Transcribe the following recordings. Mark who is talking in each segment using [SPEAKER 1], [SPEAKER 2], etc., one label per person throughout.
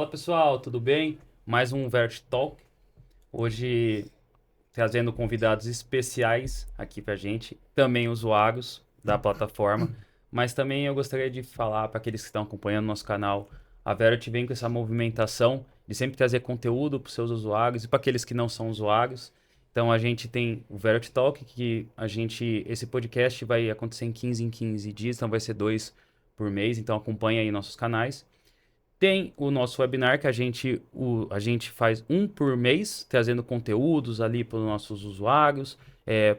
[SPEAKER 1] Fala pessoal, tudo bem? Mais um Vert Talk. Hoje trazendo convidados especiais aqui pra gente, também usuários da plataforma, mas também eu gostaria de falar para aqueles que estão acompanhando nosso canal, a Vert vem com essa movimentação de sempre trazer conteúdo para os seus usuários e para aqueles que não são usuários. Então a gente tem o Vert Talk, que esse podcast vai acontecer em 15 dias, então vai ser 2 por mês, então acompanha aí nossos canais. Tem o nosso webinar que a gente faz um por mês, trazendo conteúdos ali para os nossos usuários.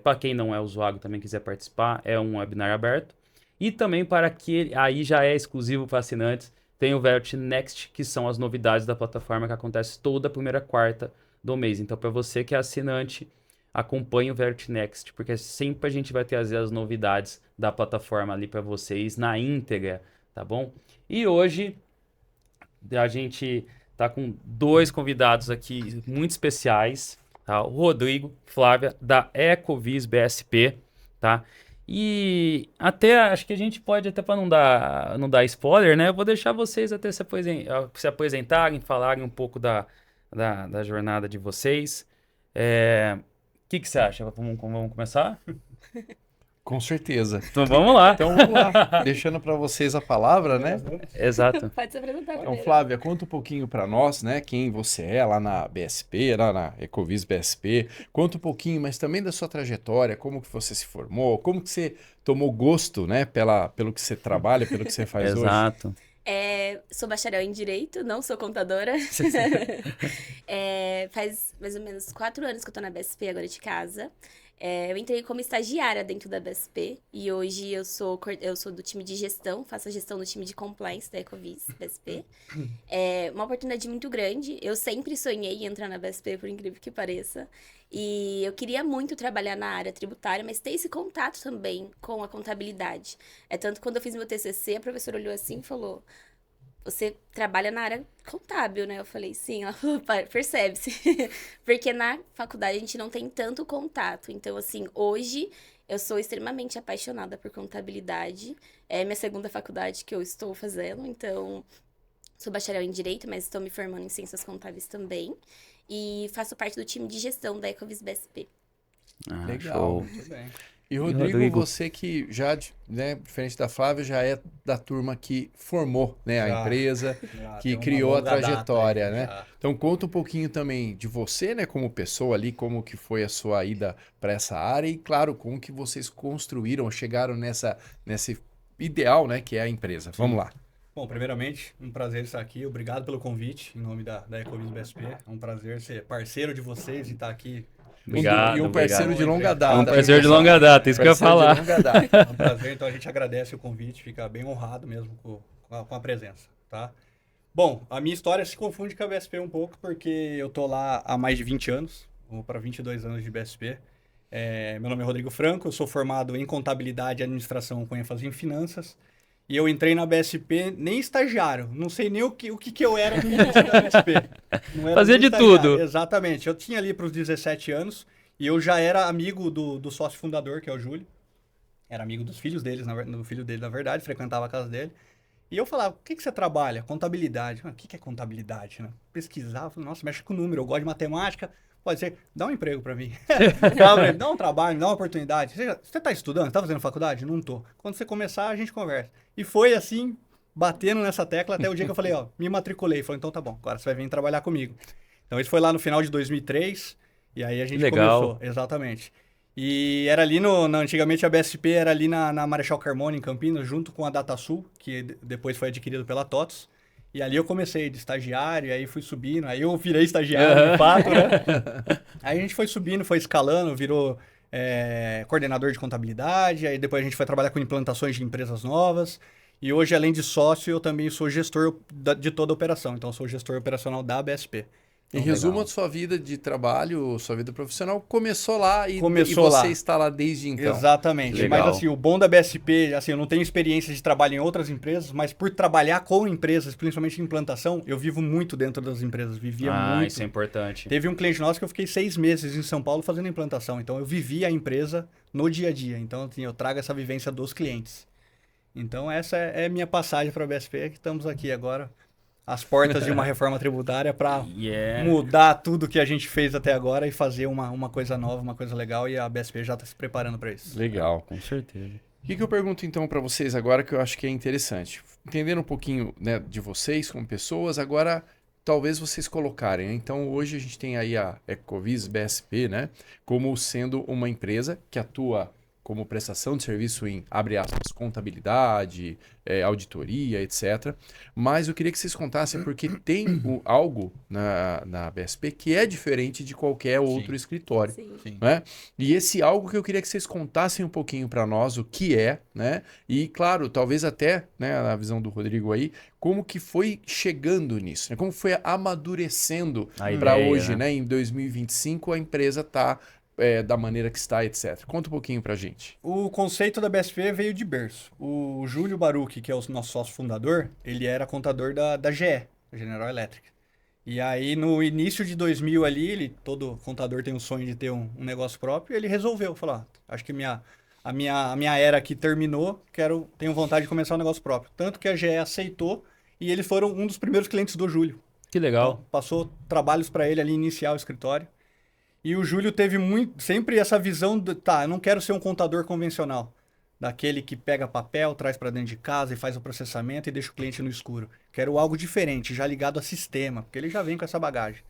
[SPEAKER 1] Para quem não é usuário também quiser participar, é um webinar aberto. E também para que aí já é exclusivo para assinantes, tem o Vert Next, que são as novidades da plataforma que acontece toda a primeira quarta do mês. Então, para você que é assinante, acompanhe o Vert Next, porque sempre a gente vai trazer as novidades da plataforma ali para vocês na íntegra, tá bom? E hoje a gente tá com 2 convidados aqui muito especiais, tá? O Rodrigo, Flávia, da Ecovis BSP, tá? E até, acho que a gente pode, até para não dar spoiler, né? Eu vou deixar vocês até se apresentarem, falarem um pouco da jornada de vocês. O que você acha? Vamos começar?
[SPEAKER 2] Com certeza.
[SPEAKER 1] Então vamos lá.
[SPEAKER 2] Então vamos lá, deixando para vocês a palavra, né?
[SPEAKER 1] Exato.
[SPEAKER 3] Pode se apresentar
[SPEAKER 2] Então,
[SPEAKER 3] primeiro.
[SPEAKER 2] Flávia, conta um pouquinho para nós, né? Quem você é lá na BSP, lá na Ecovis BSP. Conta um pouquinho, mas também da sua trajetória, como que você se formou, como que você tomou gosto, né? Pelo que você trabalha, pelo que você faz hoje.
[SPEAKER 1] Exato.
[SPEAKER 3] Sou bacharel em Direito, não sou contadora. Faz mais ou menos 4 anos que eu tô na BSP agora de casa. Eu entrei como estagiária dentro da BSP e hoje eu sou do time de gestão, faço a gestão do time de compliance da Ecovis BSP. É uma oportunidade muito grande. Eu sempre sonhei em entrar na BSP, por incrível que pareça. E eu queria muito trabalhar na área tributária, mas ter esse contato também com a contabilidade. Tanto que quando eu fiz meu TCC, a professora olhou assim e falou: você trabalha na área contábil, né? Eu falei, sim. Ela falou, percebe-se. Porque na faculdade a gente não tem tanto contato. Então, assim, hoje eu sou extremamente apaixonada por contabilidade. É minha segunda faculdade que eu estou fazendo. Então, sou bacharel em Direito, mas estou me formando em Ciências Contábeis também. E faço parte do time de gestão da Ecovis BSP.
[SPEAKER 2] Legal.
[SPEAKER 1] Show.
[SPEAKER 2] Muito bem. E Rodrigo, você que já, né, diferente da Flávia, já é da turma que formou, né, a empresa, que criou a trajetória, né? Já. Então conta um pouquinho também de você, né, como pessoa ali, como que foi a sua ida para essa área e, claro, como que vocês construíram, chegaram nesse ideal, né, que é a empresa. Sim. Vamos lá.
[SPEAKER 4] Bom, primeiramente, um prazer estar aqui. Obrigado pelo convite, em nome da Ecovis BSP. É um prazer ser parceiro de vocês e estar aqui.
[SPEAKER 1] Obrigado,
[SPEAKER 2] e um parceiro
[SPEAKER 1] obrigado.
[SPEAKER 2] de longa data.
[SPEAKER 1] Um parceiro de longa data, isso que eu ia falar.
[SPEAKER 4] É um prazer, então a gente agradece o convite, fica bem honrado mesmo com a presença, tá? Bom, a minha história se confunde com a BSP um pouco, porque eu tô lá há mais de 20 anos, vou para 22 anos de BSP. Meu nome é Rodrigo Franco, eu sou formado em contabilidade e administração com ênfase em finanças. E eu entrei na BSP nem estagiário, não sei nem o que eu era no início da BSP. Não era
[SPEAKER 1] Fazia de tudo.
[SPEAKER 4] Exatamente, eu tinha ali para os 17 anos e eu já era amigo do sócio fundador, que é o Júlio. Era amigo dos filhos deles, do filho dele, na verdade, frequentava a casa dele. E eu falava, o que você trabalha? Contabilidade. O que é contabilidade? Né? Pesquisava, falava, nossa, mexe com número, eu gosto de matemática. Pode ser, dá um emprego pra mim. Dá um trabalho, dá uma oportunidade. Você tá estudando? Tá fazendo faculdade? Não tô. Quando você começar, a gente conversa. E foi assim, batendo nessa tecla, até o dia que eu falei, me matriculei. Falei, então tá bom, agora você vai vir trabalhar comigo. Então isso foi lá no final de 2003, e aí a gente começou. Exatamente. E era ali antigamente a BSP era ali na Marechal Carmona, em Campinas, junto com a DataSul, que depois foi adquirido pela TOTS. E ali eu comecei de estagiário, aí fui subindo, aí eu virei estagiário, de fato, né? Aí a gente foi subindo, foi escalando, virou coordenador de contabilidade, aí depois a gente foi trabalhar com implantações de empresas novas. E hoje, além de sócio, eu também sou gestor de toda a operação, então eu sou gestor operacional da BSP.
[SPEAKER 2] Em resumo, a sua vida de trabalho, sua vida profissional começou lá e
[SPEAKER 4] Começou
[SPEAKER 2] você
[SPEAKER 4] lá.
[SPEAKER 2] Está lá desde então.
[SPEAKER 4] Exatamente. Mas assim, o bom da BSP, assim, eu não tenho experiência de trabalho em outras empresas, mas por trabalhar com empresas, principalmente em implantação, eu vivo muito dentro das empresas, vivia muito.
[SPEAKER 1] Isso é importante.
[SPEAKER 4] Teve um cliente nosso que eu fiquei 6 meses em São Paulo fazendo implantação, então eu vivia a empresa no dia a dia, então assim, eu trago essa vivência dos clientes. Então essa é a minha passagem para a BSP, que estamos aqui agora as portas de uma reforma tributária para mudar tudo que a gente fez até agora e fazer uma coisa nova, uma coisa legal, e a BSP já está se preparando para isso.
[SPEAKER 2] Legal.
[SPEAKER 1] Com certeza.
[SPEAKER 2] O que eu pergunto então para vocês agora que eu acho que é interessante? Entendendo um pouquinho, né, de vocês como pessoas, agora talvez vocês colocarem, né? Então hoje a gente tem aí a Ecovis BSP, né, como sendo uma empresa que atua como prestação de serviço em, abre aspas, contabilidade, auditoria, etc. Mas eu queria que vocês contassem porque tem algo na BSP que é diferente de qualquer outro escritório.
[SPEAKER 3] Sim.
[SPEAKER 2] Né? E esse algo que eu queria que vocês contassem um pouquinho para nós o que é, né? E claro, talvez até, né, na visão do Rodrigo aí, como que foi chegando nisso, né? Como foi amadurecendo para hoje, né? Em 2025 a empresa está da maneira que está, etc. Conta um pouquinho pra gente.
[SPEAKER 4] O conceito da BSP veio de berço. O Júlio Baruch, que é o nosso sócio fundador, ele era contador da GE, General Electric. E aí, no início de 2000 ali, todo contador tem o sonho de ter um negócio próprio, e ele resolveu falar, acho que a minha era aqui terminou, tenho vontade de começar um negócio próprio. Tanto que a GE aceitou, e eles foram um dos primeiros clientes do Júlio.
[SPEAKER 1] Que legal.
[SPEAKER 4] Então, passou trabalhos para ele ali iniciar o escritório. E o Júlio teve sempre essa visão de, eu não quero ser um contador convencional, daquele que pega papel, traz para dentro de casa e faz o processamento e deixa o cliente no escuro. Quero algo diferente, já ligado a sistema, porque ele já vem com essa bagagem.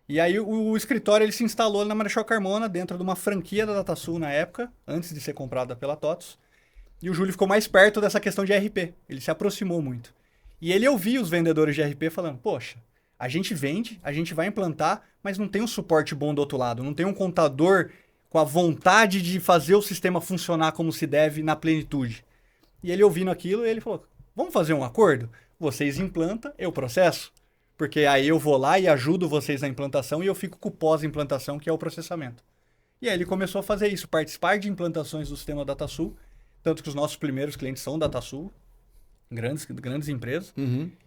[SPEAKER 4] E aí o escritório ele se instalou na Marechal Carmona, dentro de uma franquia da DataSul na época, antes de ser comprada pela TOTVS. E o Júlio ficou mais perto dessa questão de RP, ele se aproximou muito. E ele ouvia os vendedores de RP falando, poxa, a gente vende, a gente vai implantar, mas não tem um suporte bom do outro lado. Não tem um contador com a vontade de fazer o sistema funcionar como se deve na plenitude. E ele ouvindo aquilo, ele falou, vamos fazer um acordo? Vocês implantam, eu processo. Porque aí eu vou lá e ajudo vocês na implantação e eu fico com o pós-implantação, que é o processamento. E aí ele começou a fazer isso, participar de implantações do sistema DataSul, tanto que os nossos primeiros clientes são DataSul, grandes empresas,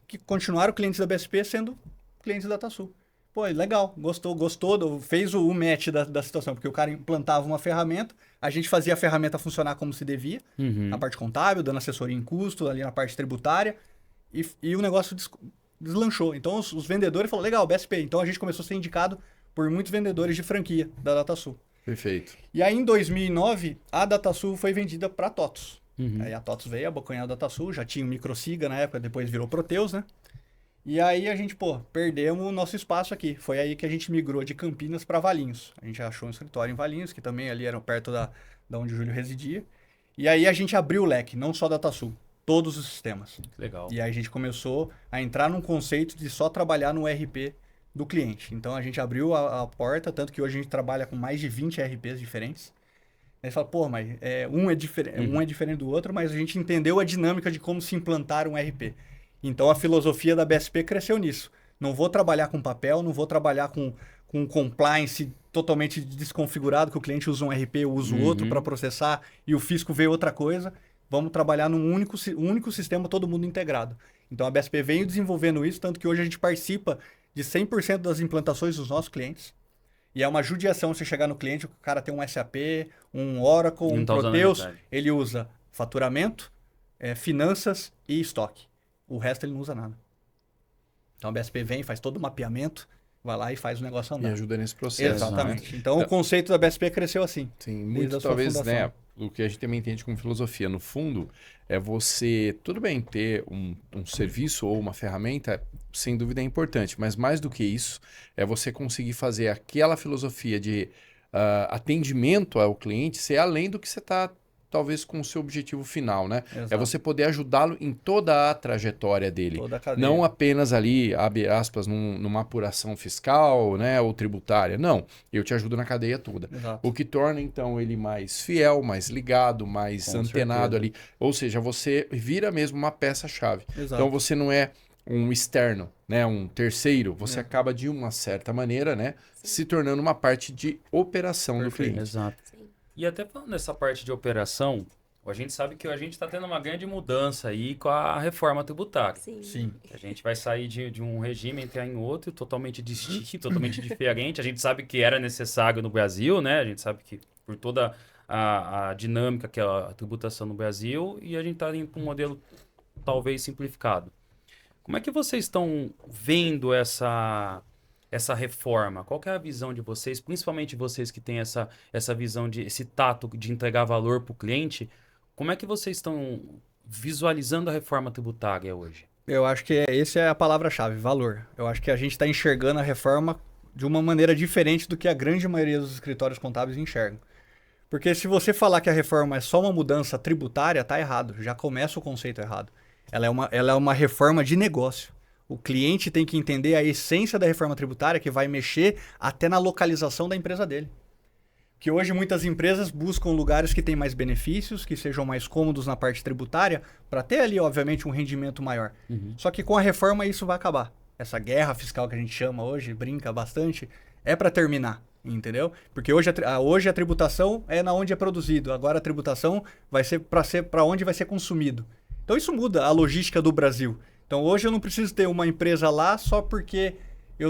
[SPEAKER 4] que continuaram clientes da BSP sendo clientes da DataSul. Pô, legal, gostou, fez o match da situação, porque o cara implantava uma ferramenta, a gente fazia a ferramenta funcionar como se devia, na parte contábil, dando assessoria em custo, ali na parte tributária, e o negócio deslanchou. Então os vendedores falaram, legal, BSP. Então a gente começou a ser indicado por muitos vendedores de franquia da DataSul.
[SPEAKER 2] Perfeito.
[SPEAKER 4] E aí em 2009, a DataSul foi vendida para a TOTVS. Aí a TOTVS veio, abocanhou a DataSul, já tinha o Microsiga na época, depois virou Proteus, né? E aí a gente, perdemos o nosso espaço aqui. Foi aí que a gente migrou de Campinas para Valinhos. A gente achou um escritório em Valinhos, que também ali era perto da onde o Júlio residia. E aí a gente abriu o leque, não só da DataSul, todos os sistemas.
[SPEAKER 1] Legal.
[SPEAKER 4] E aí a gente começou a entrar num conceito de só trabalhar no RP do cliente. Então a gente abriu a porta, tanto que hoje a gente trabalha com mais de 20 RPs diferentes. Aí você fala, mas um é diferente do outro, mas a gente entendeu a dinâmica de como se implantar um RP. Então a filosofia da BSP cresceu nisso. Não vou trabalhar com papel, não vou trabalhar com compliance totalmente desconfigurado, que o cliente usa um RP, eu uso outro para processar e o fisco vê outra coisa. Vamos trabalhar num único sistema, todo mundo integrado. Então a BSP veio desenvolvendo isso, tanto que hoje a gente participa de 100% das implantações dos nossos clientes. E é uma judiação você chegar no cliente, o cara tem um SAP, um Oracle, um Proteus, ele usa faturamento, finanças e estoque. O resto ele não usa nada. Então a BSP vem, faz todo o mapeamento, vai lá e faz o negócio andar.
[SPEAKER 2] E ajuda nesse processo.
[SPEAKER 4] Exatamente. Né? Então o conceito da BSP cresceu assim.
[SPEAKER 2] Sim, muito talvez, né, o que a gente também entende como filosofia, no fundo, é você, tudo bem, ter um serviço ou uma ferramenta, sem dúvida é importante, mas mais do que isso, é você conseguir fazer aquela filosofia de atendimento ao cliente ser além do que você está talvez com o seu objetivo final, né? Exato. É você poder ajudá-lo em toda a trajetória dele.
[SPEAKER 4] Toda a cadeia.
[SPEAKER 2] Não apenas ali, abre aspas, numa apuração fiscal, né, ou tributária. Não, eu te ajudo na cadeia toda.
[SPEAKER 4] Exato.
[SPEAKER 2] O que torna, então, ele mais fiel, mais ligado, mais com antenado certeza. Ali. Ou seja, você vira mesmo uma peça-chave. Então, você não é um externo, né, um terceiro. Você acaba, de uma certa maneira, né, se tornando uma parte de operação do cliente.
[SPEAKER 1] Exato. E até falando nessa parte de operação, a gente sabe que a gente está tendo uma grande mudança aí com a reforma tributária.
[SPEAKER 3] Sim.
[SPEAKER 1] A gente vai sair de um regime e entrar em outro totalmente distinto, totalmente diferente. A gente sabe que era necessário no Brasil, né? A gente sabe que por toda a dinâmica que é a tributação no Brasil, e a gente está indo para um modelo talvez simplificado. Como é que vocês estão vendo essa reforma? Qual que é a visão de vocês, principalmente vocês que têm essa visão, esse tato de entregar valor para o cliente? Como é que vocês estão visualizando a reforma tributária hoje?
[SPEAKER 4] Eu acho que essa é a palavra-chave, valor. Eu acho que a gente está enxergando a reforma de uma maneira diferente do que a grande maioria dos escritórios contábeis enxergam. Porque se você falar que a reforma é só uma mudança tributária, tá errado. Já começa o conceito errado. Ela é uma reforma de negócio. O cliente tem que entender a essência da reforma tributária, que vai mexer até na localização da empresa dele. Que hoje muitas empresas buscam lugares que têm mais benefícios, que sejam mais cômodos na parte tributária, para ter ali, obviamente, um rendimento maior. Só que com a reforma isso vai acabar. Essa guerra fiscal que a gente chama hoje, brinca bastante, é para terminar, entendeu? Porque hoje a tributação é na onde é produzido, agora a tributação vai ser para onde vai ser consumido. Então isso muda a logística do Brasil. Então hoje eu não preciso ter uma empresa lá só porque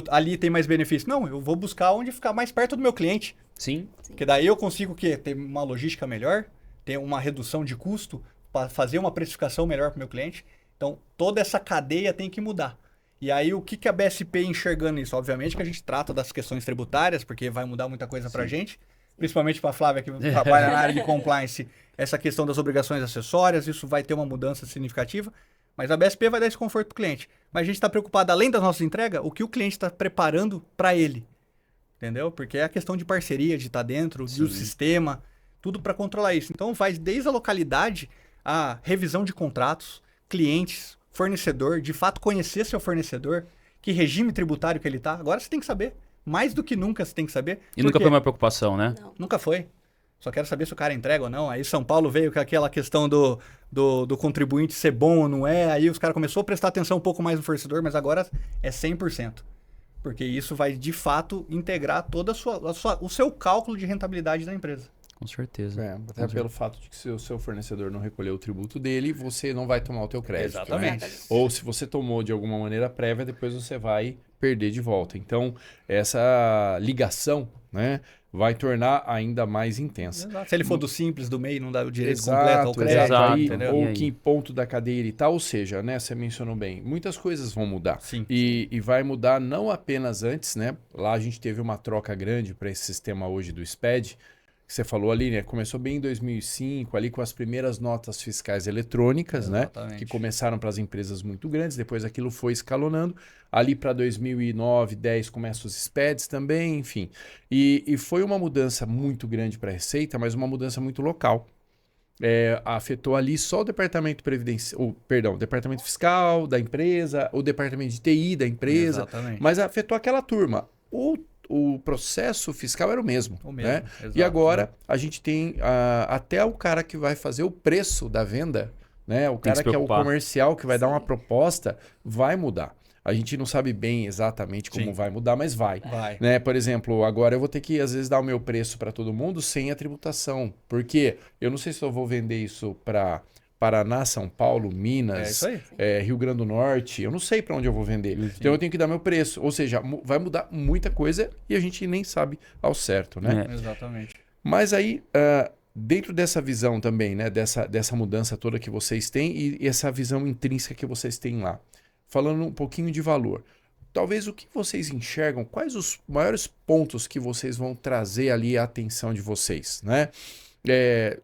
[SPEAKER 4] ali tem mais benefício. Não, eu vou buscar onde ficar mais perto do meu cliente.
[SPEAKER 1] Sim.
[SPEAKER 4] Porque daí eu consigo ter uma logística melhor, ter uma redução de custo, para fazer uma precificação melhor para o meu cliente. Então toda essa cadeia tem que mudar. E aí o que a BSP enxergando isso? Obviamente que a gente trata das questões tributárias, porque vai mudar muita coisa para a gente. Principalmente para a Flávia, que trabalha na área de compliance, essa questão das obrigações acessórias, isso vai ter uma mudança significativa. Mas a BSP vai dar esse conforto para o cliente. Mas a gente está preocupado, além das nossas entregas, o que o cliente está preparando para ele. Entendeu? Porque é a questão de parceria, de estar dentro, do sistema, tudo para controlar isso. Então vai desde a localidade, a revisão de contratos, clientes, fornecedor, de fato conhecer seu fornecedor, que regime tributário que ele está. Agora você tem que saber. Mais do que nunca você tem que saber.
[SPEAKER 1] E nunca foi uma preocupação, né?
[SPEAKER 3] Não.
[SPEAKER 4] Nunca foi. Só quero saber se o cara entrega ou não. Aí São Paulo veio com aquela questão do contribuinte ser bom ou não é. Aí os caras começaram a prestar atenção um pouco mais no fornecedor, mas agora é 100%. Porque isso vai, de fato, integrar todo o seu cálculo de rentabilidade da empresa.
[SPEAKER 1] Com certeza.
[SPEAKER 2] Até pelo fato de que se o seu fornecedor não recolheu o tributo dele, você não vai tomar o teu crédito.
[SPEAKER 4] Exatamente.
[SPEAKER 2] Né? Ou se você tomou de alguma maneira prévia, depois você vai perder de volta. Então, essa ligação, né, vai tornar ainda mais intensa.
[SPEAKER 4] Exato. Se ele for do simples, do MEI, não dá o direito
[SPEAKER 2] Exato,
[SPEAKER 4] completo ao crédito.
[SPEAKER 1] exato.
[SPEAKER 2] Aí,
[SPEAKER 4] entendeu?
[SPEAKER 2] ou que ponto da cadeia ele está. Ou seja, né, você mencionou bem, muitas coisas vão mudar.
[SPEAKER 4] Sim.
[SPEAKER 2] E vai mudar não apenas antes, né? Lá a gente teve uma troca grande para esse sistema hoje do SPED, que você falou ali, né? Começou bem em 2005, ali com as primeiras notas fiscais eletrônicas,
[SPEAKER 4] Exatamente.
[SPEAKER 2] né? Que começaram para as empresas muito grandes, depois aquilo foi escalonando. Ali para 2009, 2010 começam os SPEDs também, enfim. E foi uma mudança muito grande para a Receita, mas uma mudança muito local. Afetou ali só o departamento o departamento fiscal da empresa, o departamento de TI da empresa,
[SPEAKER 4] Exatamente.
[SPEAKER 2] mas afetou aquela turma. O processo fiscal era o mesmo.
[SPEAKER 4] O mesmo,
[SPEAKER 2] né?
[SPEAKER 4] exato,
[SPEAKER 2] E agora a gente tem até o cara que vai fazer o preço da venda, né? O cara que é o comercial, que vai dar uma proposta, vai mudar. A gente não sabe bem exatamente como vai mudar, mas vai. Né? Por exemplo, agora eu vou ter que, às vezes, dar o meu preço para todo mundo sem a tributação. Porque eu não sei se eu vou vender isso para Paraná, São Paulo, Minas, Rio Grande do Norte. Eu não sei para onde eu vou vender. Então eu tenho que dar meu preço. Ou seja, vai mudar muita coisa e a gente nem sabe ao certo. Né?
[SPEAKER 4] Exatamente.
[SPEAKER 2] Mas aí... dentro dessa visão também, né, dessa mudança toda que vocês têm e essa visão intrínseca que vocês têm lá, falando um pouquinho de valor, talvez o que vocês enxergam, quais os maiores pontos que vocês vão trazer ali a atenção de vocês, né?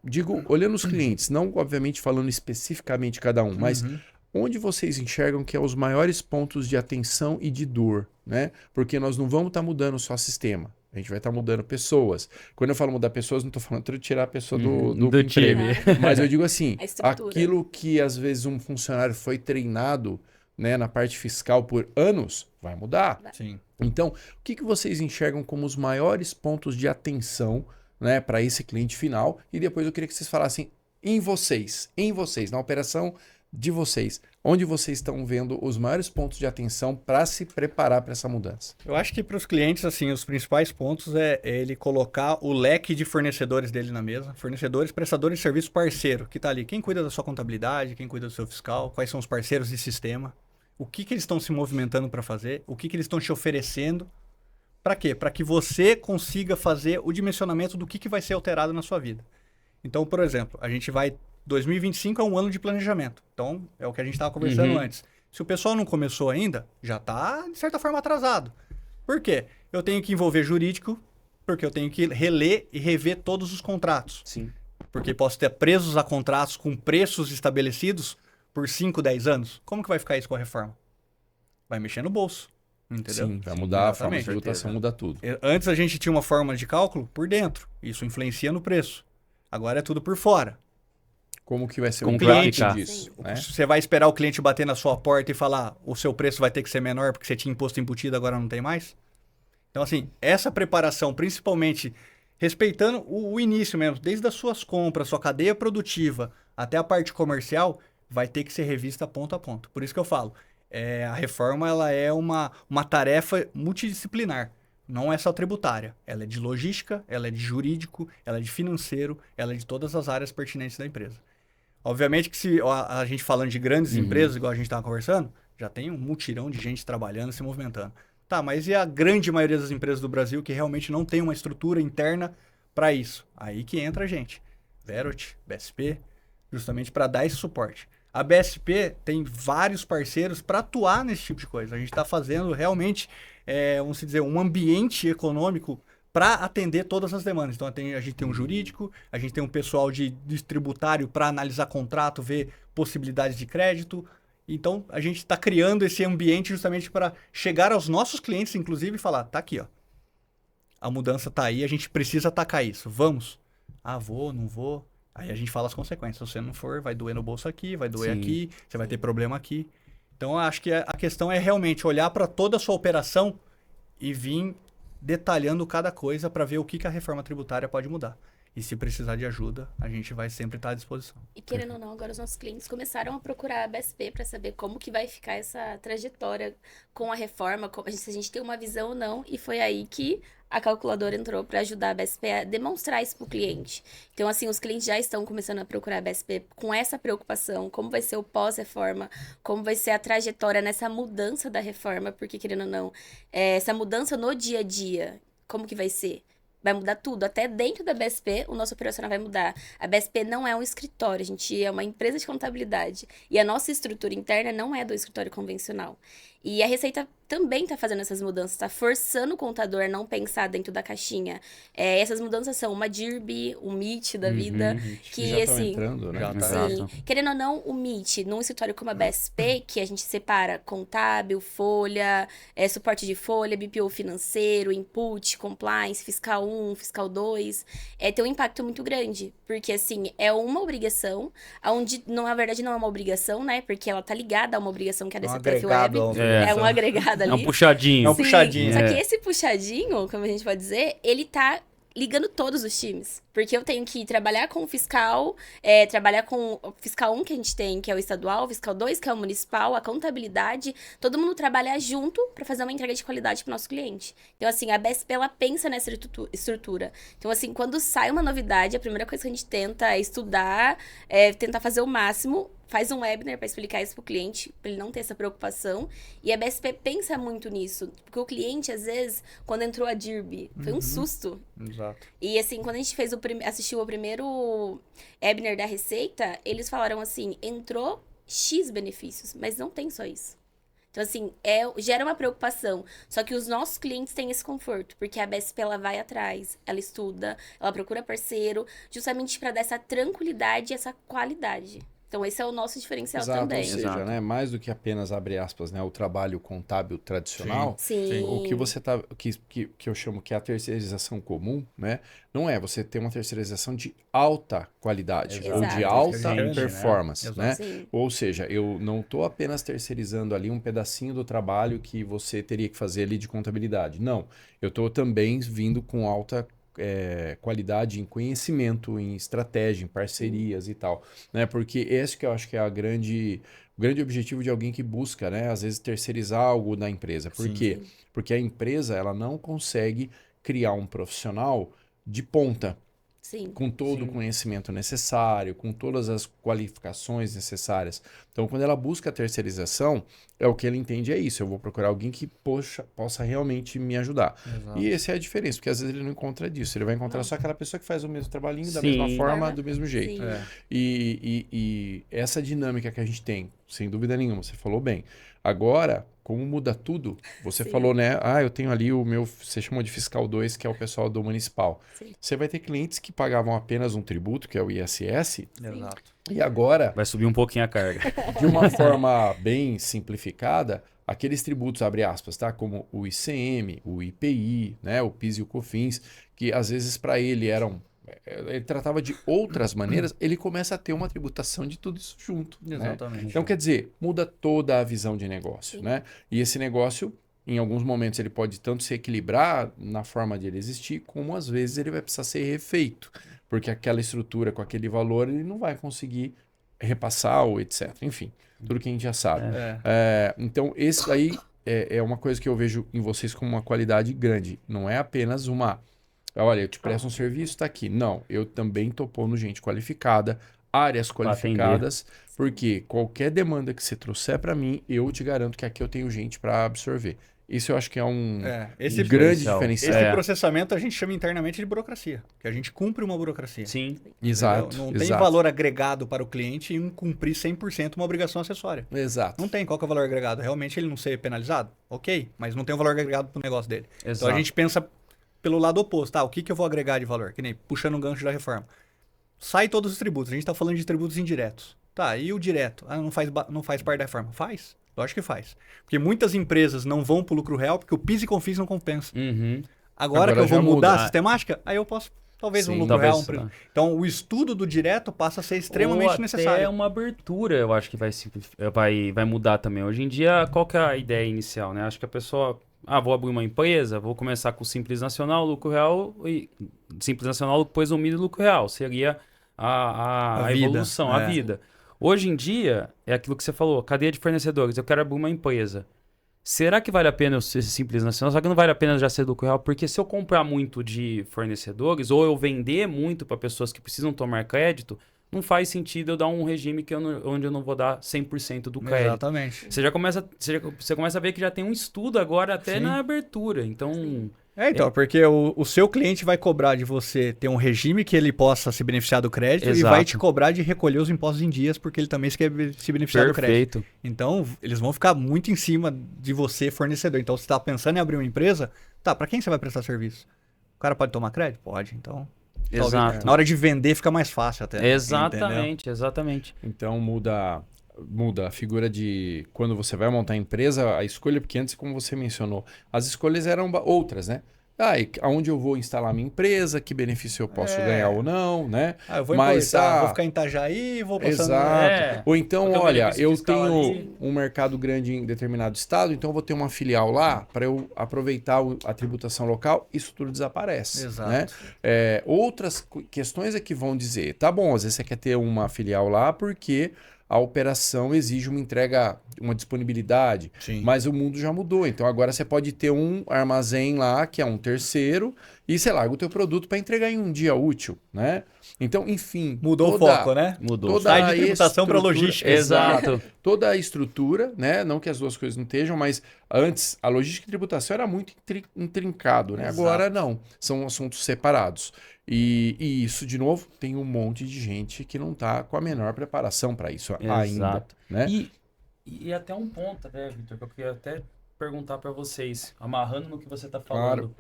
[SPEAKER 2] Digo, olhando os clientes, não obviamente falando especificamente cada um, mas onde vocês enxergam que é os maiores pontos de atenção e de dor, né? Porque nós não vamos estar mudando só sistema. A gente vai estar mudando pessoas. Quando eu falo mudar pessoas, não estou falando de tirar a pessoa do time. Mas eu digo assim, aquilo que às vezes um funcionário foi treinado, né, na parte fiscal por anos, vai mudar.
[SPEAKER 4] Sim.
[SPEAKER 2] Então, o que vocês enxergam como os maiores pontos de atenção, né, para esse cliente final? E depois eu queria que vocês falassem em vocês, na operação de vocês, onde vocês estão vendo os maiores pontos de atenção para se preparar para essa mudança.
[SPEAKER 4] Eu acho que para os clientes, assim, os principais pontos é ele colocar o leque de fornecedores dele na mesa. Fornecedores, prestadores de serviço, parceiro, que está ali. Quem cuida da sua contabilidade, quem cuida do seu fiscal, quais são os parceiros de sistema, o que eles estão se movimentando para fazer, o que eles estão te oferecendo. Para quê? Para que você consiga fazer o dimensionamento do que vai ser alterado na sua vida. Então, por exemplo, a gente vai... 2025 é um ano de planejamento. Então, é o que a gente estava conversando antes. Se o pessoal não começou ainda, já está, de certa forma, atrasado. Por quê? Eu tenho que envolver jurídico, porque eu tenho que reler e rever todos os contratos.
[SPEAKER 1] Sim.
[SPEAKER 4] Porque posso ter presos a contratos com preços estabelecidos por 5, 10 anos. Como que vai ficar isso com a reforma? Vai mexer no bolso. Entendeu?
[SPEAKER 2] Sim, vai mudar a forma de
[SPEAKER 4] Exatamente.
[SPEAKER 2] tributação, muda tudo.
[SPEAKER 4] Antes a gente tinha uma forma de cálculo por dentro. Isso influencia no preço. Agora é tudo por fora.
[SPEAKER 2] Como que vai ser
[SPEAKER 1] Como
[SPEAKER 2] o cliente
[SPEAKER 1] clarificar.
[SPEAKER 2] disso? Né?
[SPEAKER 4] Você vai esperar o cliente bater na sua porta e falar o seu preço vai ter que ser menor porque você tinha imposto embutido, agora não tem mais? Então, assim, essa preparação, principalmente respeitando o início mesmo, desde as suas compras, sua cadeia produtiva até a parte comercial, vai ter que ser revista ponto a ponto. Por isso que eu falo, a reforma ela é uma tarefa multidisciplinar. Não é só tributária. Ela é de logística, ela é de jurídico, ela é de financeiro, ela é de todas as áreas pertinentes da empresa. Obviamente que se a gente falando de grandes empresas, igual a gente estava conversando, já tem um mutirão de gente trabalhando, se movimentando. Tá, mas e a grande maioria das empresas do Brasil que realmente não tem uma estrutura interna para isso? Aí que entra a gente. Verot, BSP, justamente para dar esse suporte. A BSP tem vários parceiros para atuar nesse tipo de coisa. A gente está fazendo realmente, vamos dizer, um ambiente econômico para atender todas as demandas. Então, a gente tem um jurídico, a gente tem um pessoal de tributário para analisar contrato, ver possibilidades de crédito. Então, a gente está criando esse ambiente justamente para chegar aos nossos clientes, inclusive, e falar, tá aqui, ó. A mudança tá aí, a gente precisa atacar isso. Vamos? Ah, vou, não vou. Aí a gente fala as consequências. Se você não for, vai doer no bolso aqui, vai doer aqui, você vai ter problema aqui. Então, eu acho que a questão é realmente olhar para toda a sua operação e vir detalhando cada coisa para ver o que a reforma tributária pode mudar. E se precisar de ajuda, a gente vai sempre estar à disposição.
[SPEAKER 3] E querendo ou não, agora os nossos clientes começaram a procurar a BSP para saber como que vai ficar essa trajetória com a reforma, se a gente tem uma visão ou não. E foi aí que a calculadora entrou para ajudar a BSP a demonstrar isso para o cliente. Então, assim, os clientes já estão começando a procurar a BSP com essa preocupação, como vai ser o pós-reforma, como vai ser a trajetória nessa mudança da reforma, porque, querendo ou não, essa mudança no dia a dia, como que vai ser? Vai mudar tudo. Até dentro da BSP, o nosso operacional vai mudar. A BSP não é um escritório, a gente é uma empresa de contabilidade. E a nossa estrutura interna não é do escritório convencional. E a Receita também está fazendo essas mudanças, está forçando o contador a não pensar dentro da caixinha. Essas mudanças são uma DIRB, um MIT da vida, que
[SPEAKER 2] já
[SPEAKER 3] assim...
[SPEAKER 2] entrando, né?
[SPEAKER 3] Sim. Querendo ou não, o MIT, num escritório como a BSP, que a gente separa contábil, folha, suporte de folha, BPO financeiro, input, compliance, fiscal 1, fiscal 2, tem um impacto muito grande. Porque, assim, é uma obrigação, onde, na verdade, não é uma obrigação, né? Porque ela tá ligada a uma obrigação que é a DCTF Web. É um agregado ali.
[SPEAKER 1] É um puxadinho.
[SPEAKER 4] É um puxadinho.
[SPEAKER 3] Só que esse puxadinho, como a gente pode dizer, ele tá ligando todos os times. Porque eu tenho que trabalhar com o fiscal, trabalhar com o fiscal 1 que a gente tem, que é o estadual, o fiscal 2, que é o municipal, a contabilidade. Todo mundo trabalhar junto para fazer uma entrega de qualidade para o nosso cliente. Então, assim, a BSP, ela pensa nessa estrutura. Então, assim, quando sai uma novidade, a primeira coisa que a gente tenta é estudar, tentar fazer o máximo, faz um webinar para explicar isso pro cliente, para ele não ter essa preocupação. E a BSP pensa muito nisso. Porque o cliente, às vezes, quando entrou a DIRB, foi um susto.
[SPEAKER 4] Exato.
[SPEAKER 3] E assim, quando a gente assistiu o primeiro webinar da Receita, eles falaram assim, entrou X benefícios, mas não tem só isso. Então, assim, gera uma preocupação. Só que os nossos clientes têm esse conforto, porque a BSP, ela vai atrás, ela estuda, ela procura parceiro, justamente para dar essa tranquilidade e essa qualidade. Então, esse é o nosso diferencial também.
[SPEAKER 2] Ou seja, né, mais do que apenas, abre aspas, né, o trabalho contábil tradicional,
[SPEAKER 3] Sim.
[SPEAKER 2] o que você tá, que eu chamo que é a terceirização comum, né, não é você ter uma terceirização de alta qualidade ou de alta performance, né? Ou seja, eu não estou apenas terceirizando ali um pedacinho do trabalho que você teria que fazer ali de contabilidade. Não, eu estou também vindo com alta qualidade em conhecimento, em estratégia, em parcerias e tal, né? Porque esse que eu acho que é o grande objetivo de alguém que busca, né? Às vezes terceirizar algo da empresa. Por quê? Porque a empresa ela não consegue criar um profissional de ponta.
[SPEAKER 3] Sim.
[SPEAKER 2] com todo o conhecimento necessário, com todas as qualificações necessárias. Então, quando ela busca a terceirização, é o que ela entende é isso. Eu vou procurar alguém que possa realmente me ajudar.
[SPEAKER 4] Exato.
[SPEAKER 2] E essa é a diferença, porque às vezes ele não encontra disso. Ele vai encontrar só aquela pessoa que faz o mesmo trabalhinho, da
[SPEAKER 1] Sim.
[SPEAKER 2] mesma forma, do mesmo jeito.
[SPEAKER 3] Sim.
[SPEAKER 2] E essa dinâmica que a gente tem, sem dúvida nenhuma, você falou bem. Agora, como muda tudo, você
[SPEAKER 3] Sim.
[SPEAKER 2] falou, né? Eu tenho ali o meu, você chamou de fiscal 2, que é o pessoal do municipal.
[SPEAKER 3] Sim.
[SPEAKER 2] Você vai ter clientes que pagavam apenas um tributo, que é o ISS,
[SPEAKER 4] Exato.
[SPEAKER 2] e agora,
[SPEAKER 1] Vai subir um pouquinho a carga.
[SPEAKER 2] de uma forma bem simplificada, aqueles tributos, abre aspas, tá? Como o ICM, o IPI, né? O PIS e o COFINS, que às vezes para ele eram... Ele tratava de outras maneiras, ele começa a ter uma tributação de tudo isso junto. Né?
[SPEAKER 4] Exatamente.
[SPEAKER 2] Então, quer dizer, muda toda a visão de negócio, né? E esse negócio, em alguns momentos, ele pode tanto se equilibrar na forma de ele existir, como às vezes ele vai precisar ser refeito, porque aquela estrutura com aquele valor, ele não vai conseguir repassar ou etc. Enfim, tudo que a gente já sabe. Então, esse aí é uma coisa que eu vejo em vocês como uma qualidade grande. Não é apenas uma... Olha, eu te presto um serviço, está aqui. Não, eu também estou pondo gente qualificada, áreas qualificadas, porque qualquer demanda que você trouxer para mim, eu te garanto que aqui eu tenho gente para absorver. Isso eu acho que é um grande diferencial.
[SPEAKER 4] Esse processamento a gente chama internamente de burocracia, que a gente cumpre uma burocracia.
[SPEAKER 1] Sim.
[SPEAKER 2] Exato.
[SPEAKER 4] Não tem valor agregado para o cliente em cumprir 100% uma obrigação acessória.
[SPEAKER 2] Exato.
[SPEAKER 4] Não tem. Qual que é o valor agregado? Realmente ele não ser penalizado? Ok, mas não tem um valor agregado para o negócio dele.
[SPEAKER 1] Exato.
[SPEAKER 4] Então a gente pensa pelo lado oposto. Tá, o que eu vou agregar de valor? Que nem puxando um gancho da reforma. Sai todos os tributos. A gente está falando de tributos indiretos. Tá, e o direto? Não faz parte da reforma? Faz. Lógico que faz. Porque muitas empresas não vão para o lucro real porque o PIS e COFINS não compensa.
[SPEAKER 1] Uhum.
[SPEAKER 4] Agora que eu vou mudar a sistemática, aí eu posso, talvez, um lucro real. Então, o estudo do direto passa a ser extremamente necessário.
[SPEAKER 1] É uma abertura, eu acho que vai mudar também. Hoje em dia, qual que é a ideia inicial, né? Acho que a pessoa... vou abrir uma empresa, vou começar com o Simples Nacional, lucro real, e Simples Nacional, depois o mínimo lucro real. Seria a evolução, a vida. Hoje em dia, é aquilo que você falou, cadeia de fornecedores, eu quero abrir uma empresa. Será que vale a pena eu ser Simples Nacional? Será que não vale a pena já ser lucro real? Porque se eu comprar muito de fornecedores, ou eu vender muito para pessoas que precisam tomar crédito, não faz sentido eu dar um regime onde eu não vou dar 100% do crédito.
[SPEAKER 4] Exatamente.
[SPEAKER 1] Você começa a ver que já tem um estudo agora até na abertura. Então...
[SPEAKER 4] porque o seu cliente vai cobrar de você ter um regime que ele possa se beneficiar do crédito.
[SPEAKER 1] Exato.
[SPEAKER 4] E vai te cobrar de recolher os impostos em dias porque ele também quer se beneficiar do crédito. Então, eles vão ficar muito em cima de você, fornecedor. Então, se você está pensando em abrir uma empresa, para quem você vai prestar serviço? O cara pode tomar crédito? Pode, então...
[SPEAKER 1] Exato.
[SPEAKER 4] Na hora de vender fica mais fácil até.
[SPEAKER 1] Exatamente.
[SPEAKER 2] Então muda a figura de quando você vai montar a empresa, a escolha, porque antes, como você mencionou, as escolhas eram outras, né? E aonde eu vou instalar minha empresa, que benefício eu posso ganhar ou não, né?
[SPEAKER 4] Eu vou vou ficar em Itajaí, vou passando...
[SPEAKER 2] Exato. Ou então, olha, eu tenho
[SPEAKER 1] ali
[SPEAKER 2] um mercado grande em determinado estado, então eu vou ter uma filial lá para eu aproveitar a tributação local, isso tudo desaparece.
[SPEAKER 4] Exato.
[SPEAKER 2] Né? Outras questões é que vão dizer, tá bom, às vezes você quer ter uma filial lá porque a operação exige uma entrega, uma disponibilidade, mas o mundo já mudou. Então agora você pode ter um armazém lá, que é um terceiro, e você larga o teu produto para entregar em um dia útil, né? Então, enfim...
[SPEAKER 4] Mudou o foco, né?
[SPEAKER 1] Mudou.
[SPEAKER 4] Sai de tributação para logística.
[SPEAKER 1] Exato.
[SPEAKER 2] Toda a estrutura, né? Não que as duas coisas não estejam, mas antes a logística e tributação era muito intrincado, né?
[SPEAKER 4] Exato.
[SPEAKER 2] Agora não, são assuntos separados. E isso, de novo, tem um monte de gente que não está com a menor preparação para isso ainda. Né?
[SPEAKER 1] E até um ponto, né, Vitor, que eu queria até perguntar para vocês, amarrando no que você está falando.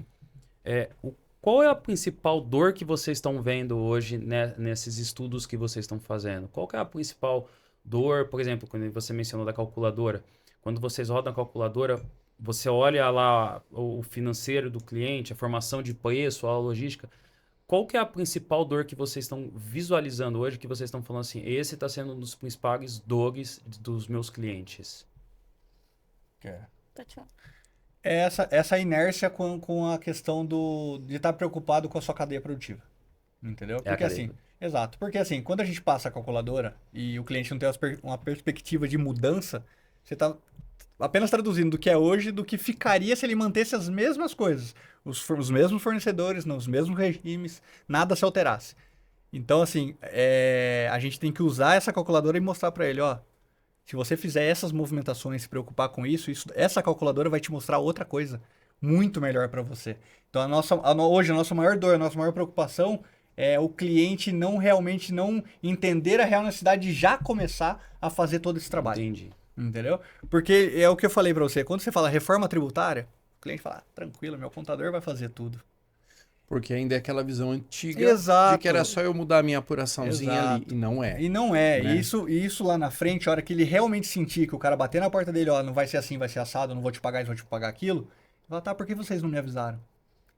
[SPEAKER 1] Qual é a principal dor que vocês estão vendo hoje, né, nesses estudos que vocês estão fazendo? Qual que é a principal dor, por exemplo, quando você mencionou da calculadora? Quando vocês rodam a calculadora, você olha lá o financeiro do cliente, a formação de preço, a logística. Qual que é a principal dor que vocês estão visualizando hoje, que vocês estão falando assim, esse está sendo um dos principais dores dos meus clientes?
[SPEAKER 4] Essa inércia com a questão de estar preocupado com a sua cadeia produtiva. Entendeu? Porque assim, exato. Porque assim, quando a gente passa a calculadora e o cliente não tem uma perspectiva de mudança, você está apenas traduzindo do que é hoje, do que ficaria se ele mantesse as mesmas coisas. Os mesmos fornecedores, os mesmos regimes, nada se alterasse. Então, assim, a gente tem que usar essa calculadora e mostrar para ele, ó, se você fizer essas movimentações, se preocupar com isso, essa calculadora vai te mostrar outra coisa muito melhor para você. Então, hoje, a nossa maior dor, a nossa maior preocupação é o cliente realmente não entender a real necessidade de já começar a fazer todo esse trabalho.
[SPEAKER 1] Entendi.
[SPEAKER 4] Entendeu? Porque é o que eu falei para você, quando você fala reforma tributária, o cliente fala, tranquilo, meu contador vai fazer tudo.
[SPEAKER 2] Porque ainda é aquela visão antiga
[SPEAKER 4] Exato.
[SPEAKER 2] de que era só eu mudar a minha apuraçãozinha ali. E não é.
[SPEAKER 4] E não é.
[SPEAKER 2] Né?
[SPEAKER 4] Isso lá na frente, a hora que ele realmente sentir que o cara bater na porta dele, ó, não vai ser assim, vai ser assado, eu não vou te pagar isso, vou te pagar aquilo. Ele fala, tá, por que vocês não me avisaram?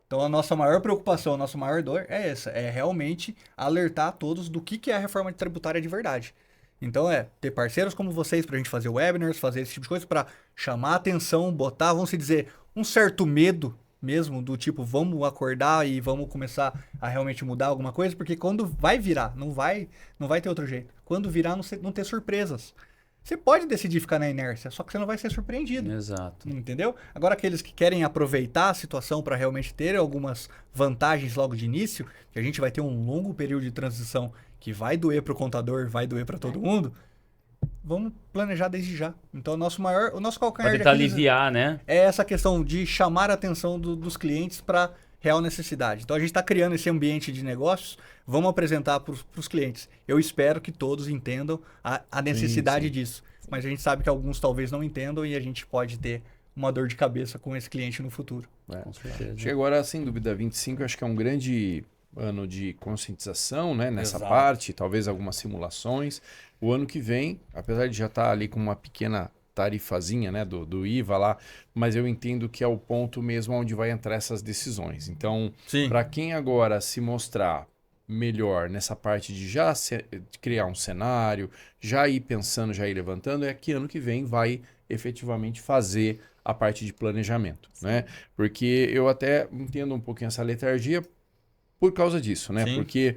[SPEAKER 4] Então a nossa maior preocupação, a nossa maior dor é essa. É realmente alertar a todos do que é a reforma tributária de verdade. Então ter parceiros como vocês pra gente fazer webinars, fazer esse tipo de coisa pra chamar a atenção, botar, vamos dizer, um certo medo mesmo, do tipo, vamos acordar e vamos começar a realmente mudar alguma coisa, porque quando vai virar, não vai ter outro jeito. Quando virar, não ter surpresas. Você pode decidir ficar na inércia, só que você não vai ser surpreendido.
[SPEAKER 1] Exato.
[SPEAKER 4] Entendeu? Agora, aqueles que querem aproveitar a situação para realmente ter algumas vantagens logo de início, que a gente vai ter um longo período de transição que vai doer para o contador, vai doer para todo mundo, vamos planejar desde já. Então, o nosso calcanhar
[SPEAKER 1] Para tentar aliviar, né?
[SPEAKER 4] É essa questão de chamar a atenção dos clientes para real necessidade. Então, a gente está criando esse ambiente de negócios, vamos apresentar para os clientes. Eu espero que todos entendam a necessidade disso. Mas a gente sabe que alguns talvez não entendam e a gente pode ter uma dor de cabeça com esse cliente no futuro.
[SPEAKER 1] Com certeza.
[SPEAKER 2] Acho que agora, sem dúvida, 25 acho que é um grande ano de conscientização, né, nessa
[SPEAKER 4] Exato.
[SPEAKER 2] parte, talvez algumas simulações. O ano que vem, apesar de já estar ali com uma pequena tarifazinha, né, do IVA lá, mas eu entendo que é o ponto mesmo onde vai entrar essas decisões. Então, para quem agora se mostrar melhor nessa parte de de criar um cenário, já ir pensando, já ir levantando, é que ano que vem vai efetivamente fazer a parte de planejamento, né? Porque eu até entendo um pouquinho essa letargia por causa disso, né?
[SPEAKER 4] Sim.
[SPEAKER 2] Porque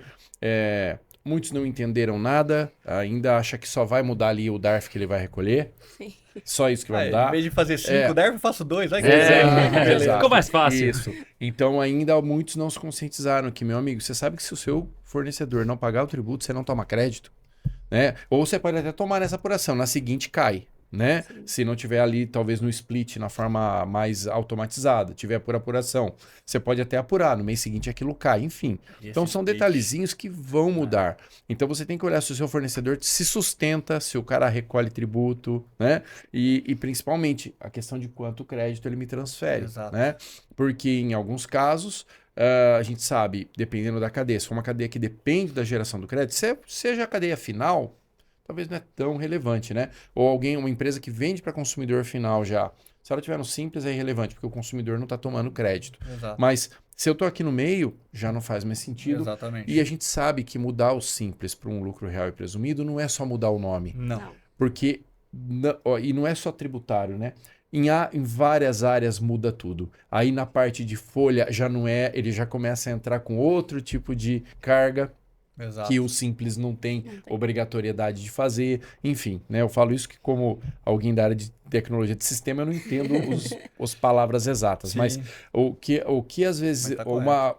[SPEAKER 2] muitos não entenderam nada, ainda acham que só vai mudar ali o DARF que ele vai recolher.
[SPEAKER 3] Sim.
[SPEAKER 2] Só isso que vai mudar.
[SPEAKER 4] Em vez de fazer 5 DARF, eu faço 2.
[SPEAKER 2] Exato.
[SPEAKER 1] Ficou mais fácil.
[SPEAKER 2] Isso. Então ainda muitos não se conscientizaram que, meu amigo, você sabe que se o seu fornecedor não pagar o tributo, você não toma crédito, né? Ou você pode até tomar nessa apuração, na seguinte cai, né?
[SPEAKER 3] Sim.
[SPEAKER 2] Se não tiver ali, talvez no split, na forma mais automatizada, tiver por apuração, você pode até apurar, no mês seguinte aquilo cai, enfim. Então são detalhezinhos que vão mudar. Então você tem que olhar se o seu fornecedor se sustenta, se o cara recolhe tributo, né? E principalmente a questão de quanto crédito ele me transfere,
[SPEAKER 4] Exato.
[SPEAKER 2] né? Porque em alguns casos, a gente sabe, dependendo da cadeia, se for uma cadeia que depende da geração do crédito, seja a cadeia final, talvez não é tão relevante, né? Ou uma empresa que vende para consumidor final já. Se ela tiver no simples, é irrelevante, porque o consumidor não está tomando crédito.
[SPEAKER 4] Exato.
[SPEAKER 2] Mas se eu estou aqui no meio, já não faz mais sentido.
[SPEAKER 4] Exatamente.
[SPEAKER 2] E a gente sabe que mudar o simples para um lucro real e presumido não é só mudar o nome.
[SPEAKER 4] Não.
[SPEAKER 2] Porque, e não é só tributário, né? Em várias áreas muda tudo. Aí na parte de folha já não é, ele já começa a entrar com outro tipo de carga.
[SPEAKER 4] Exato.
[SPEAKER 2] Que o simples não tem obrigatoriedade de fazer, enfim, né? Eu falo isso que como alguém da área de tecnologia de sistema, eu não entendo as palavras exatas,
[SPEAKER 4] Sim.
[SPEAKER 2] mas o que às vezes
[SPEAKER 4] Tá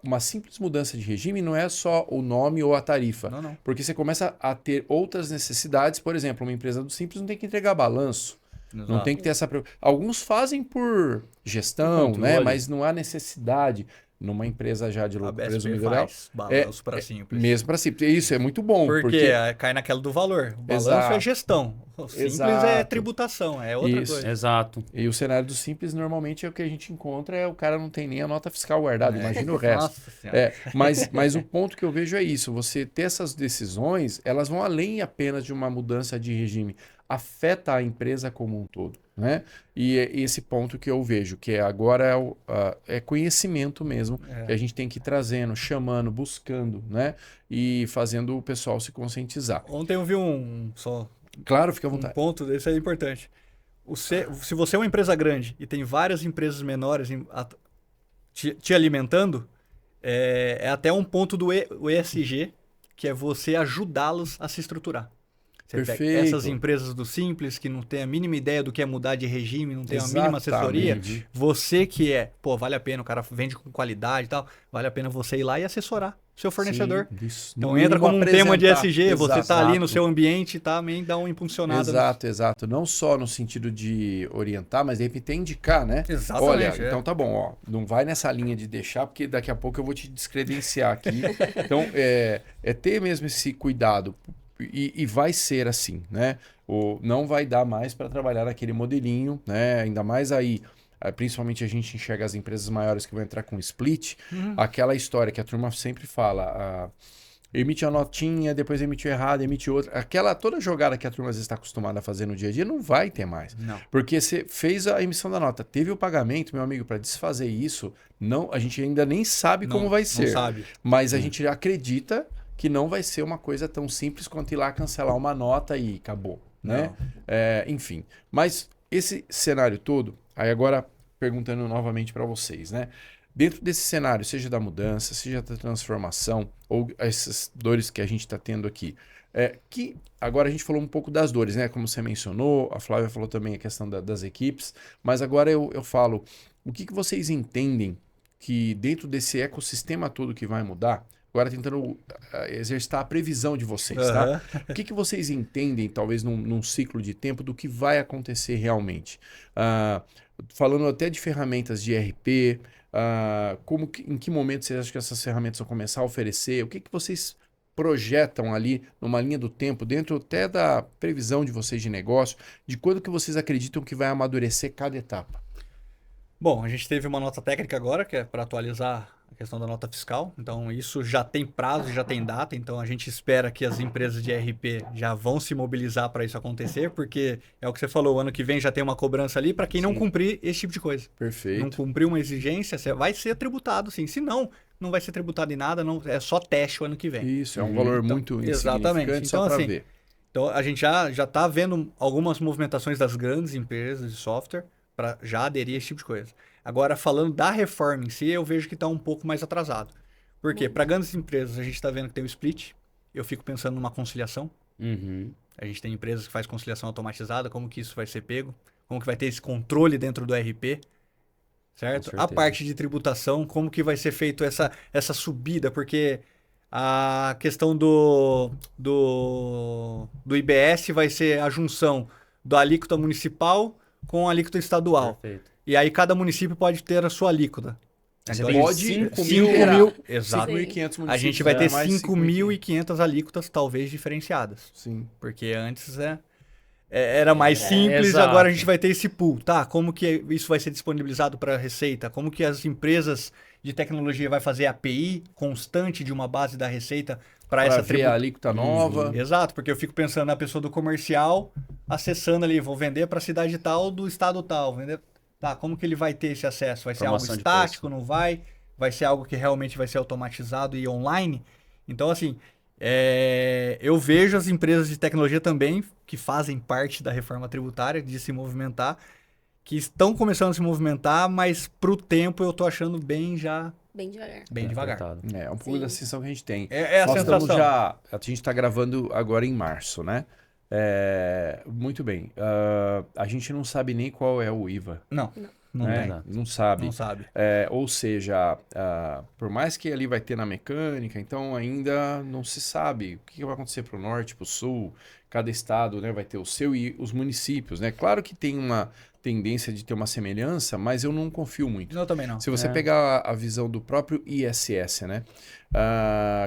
[SPEAKER 2] uma simples mudança de regime não é só o nome ou a tarifa,
[SPEAKER 4] Não.
[SPEAKER 2] porque você começa a ter outras necessidades, por exemplo, uma empresa do simples não tem que entregar balanço,
[SPEAKER 4] Exato.
[SPEAKER 2] não tem que ter essa preocupação. Alguns fazem por gestão, né?
[SPEAKER 1] Controle.
[SPEAKER 2] Mas não há necessidade. Numa empresa já de
[SPEAKER 4] A
[SPEAKER 2] lucro
[SPEAKER 4] BSP
[SPEAKER 2] presumido real.
[SPEAKER 4] faz balanço para simples.
[SPEAKER 2] Mesmo para simples. Isso é muito bom.
[SPEAKER 4] Porque cai naquela do valor. O balanço
[SPEAKER 2] Exato.
[SPEAKER 4] é gestão. O simples
[SPEAKER 2] Exato.
[SPEAKER 4] é tributação, é outra
[SPEAKER 2] Isso.
[SPEAKER 4] coisa.
[SPEAKER 1] Exato.
[SPEAKER 2] E o cenário do simples, normalmente, é o que a gente encontra, o cara não tem nem a nota fiscal guardada, imagina o resto.
[SPEAKER 4] Nossa Senhora.
[SPEAKER 2] Mas o ponto que eu vejo é isso, você ter essas decisões, elas vão além apenas de uma mudança de regime, afeta a empresa como um todo, né? E é esse ponto que eu vejo, que agora é conhecimento mesmo, que a gente tem que ir trazendo, chamando, buscando, né? E fazendo o pessoal se conscientizar.
[SPEAKER 4] Ontem eu vi
[SPEAKER 2] Claro, fica à vontade.
[SPEAKER 4] ponto, esse é importante. Se você é uma empresa grande e tem várias empresas menores te alimentando, é até um ponto do ESG, que é você ajudá-los a se estruturar. Você pega essas empresas do Simples, que não tem a mínima ideia do que é mudar de regime, não tem a mínima assessoria. Você que vale a pena, o cara vende com qualidade e tal, vale a pena você ir lá e assessorar seu fornecedor.
[SPEAKER 2] Sim,
[SPEAKER 4] então entra como um tema de ESG, você está ali no seu ambiente e também dá uma impulsionada.
[SPEAKER 2] Exato. Não só no sentido de orientar, mas de repente indicar, né?
[SPEAKER 4] Exatamente.
[SPEAKER 2] Olha, então tá bom, ó, não vai nessa linha de deixar, porque daqui a pouco eu vou te descredenciar aqui. Então, é ter mesmo esse cuidado. E vai ser assim, né? Não vai dar mais para trabalhar naquele modelinho, né? Ainda mais aí, principalmente a gente enxerga as empresas maiores que vão entrar com split, aquela história que a turma sempre fala, emite uma notinha, depois emite errado, emite outra. Toda jogada que a turma às vezes está acostumada a fazer no dia a dia não vai ter mais.
[SPEAKER 4] Não.
[SPEAKER 2] Porque você fez a emissão da nota, teve o pagamento, meu amigo, para desfazer isso, a gente ainda nem sabe como vai ser.
[SPEAKER 4] Não sabe.
[SPEAKER 2] Mas a gente acredita que não vai ser uma coisa tão simples quanto ir lá cancelar uma nota e acabou, né? Enfim, mas esse cenário todo, aí agora perguntando novamente para vocês, né? Dentro desse cenário, seja da mudança, seja da transformação, ou essas dores que a gente está tendo aqui, que agora a gente falou um pouco das dores, né? Como você mencionou, a Flávia falou também a questão das equipes, mas agora eu falo, o que vocês entendem que dentro desse ecossistema todo que vai mudar, agora tentando exercitar a previsão de vocês, tá? O que vocês entendem, talvez num ciclo de tempo, do que vai acontecer realmente? Falando até de ferramentas de ERP, em que momento vocês acham que essas ferramentas vão começar a oferecer? O que vocês projetam ali numa linha do tempo, dentro até da previsão de vocês de negócio, de quando que vocês acreditam que vai amadurecer cada etapa?
[SPEAKER 4] Bom, a gente teve uma nota técnica agora, que é para atualizar a questão da nota fiscal. Então, isso já tem prazo, já tem data. Então, a gente espera que as empresas de ERP já vão se mobilizar para isso acontecer, porque é o que você falou, o ano que vem já tem uma cobrança ali para quem não cumprir esse tipo de coisa.
[SPEAKER 2] Perfeito.
[SPEAKER 4] Não cumprir uma exigência, você vai ser tributado, sim. Se não vai ser tributado em nada, não, é só teste o ano que vem.
[SPEAKER 2] Isso, é um valor muito insignificante, só para ver.
[SPEAKER 4] Então, a gente já está vendo algumas movimentações das grandes empresas de software para já aderir a esse tipo de coisa. Agora, falando da reforma em si, eu vejo que está um pouco mais atrasado. Por quê? Para grandes empresas, a gente está vendo que tem o split. Eu fico pensando numa conciliação. A gente tem empresas que fazem conciliação automatizada. Como que isso vai ser pego? Como que vai ter esse controle dentro do ERP? Certo? A parte de tributação, como que vai ser feito essa subida? Porque a questão do IBS vai ser a junção da alíquota municipal com a alíquota estadual.
[SPEAKER 1] Perfeito.
[SPEAKER 4] E aí cada município pode ter a sua alíquota.
[SPEAKER 2] Você pode
[SPEAKER 4] 5 mil. Exato.
[SPEAKER 2] 5.500 municípios.
[SPEAKER 4] A gente vai ter 5.500 alíquotas talvez diferenciadas.
[SPEAKER 2] Sim.
[SPEAKER 4] Porque antes era mais simples, agora a gente vai ter esse pool. Tá, como que isso vai ser disponibilizado para a Receita? Como que as empresas de tecnologia vai fazer API constante de uma base da Receita para essa
[SPEAKER 2] a alíquota nova.
[SPEAKER 4] Exato, porque eu fico pensando na pessoa do comercial acessando ali, vou vender para a cidade tal do estado tal, vender. Tá, como que ele vai ter esse acesso? Vai ser algo estático, não vai? Vai ser algo que realmente vai ser automatizado e online? Então, assim, eu vejo as empresas de tecnologia também, que fazem parte da reforma tributária, de se movimentar, que estão começando a se movimentar, mas pro tempo eu tô achando bem devagar. Bem devagar.
[SPEAKER 2] É um pouco da sensação que a gente tem.
[SPEAKER 4] É a sensação.
[SPEAKER 2] A gente está gravando agora em março, né? Muito bem. A gente não sabe nem qual é o IVA. Não sabe. Ou seja, por mais que ali vai ter na mecânica, então ainda não se sabe o que vai acontecer para o norte, para o sul. Cada estado, né, vai ter o seu e os municípios, né? Claro que tem uma tendência de ter uma semelhança, mas eu não confio muito.
[SPEAKER 4] Eu também não.
[SPEAKER 2] Se você pegar a visão do próprio ISS, né?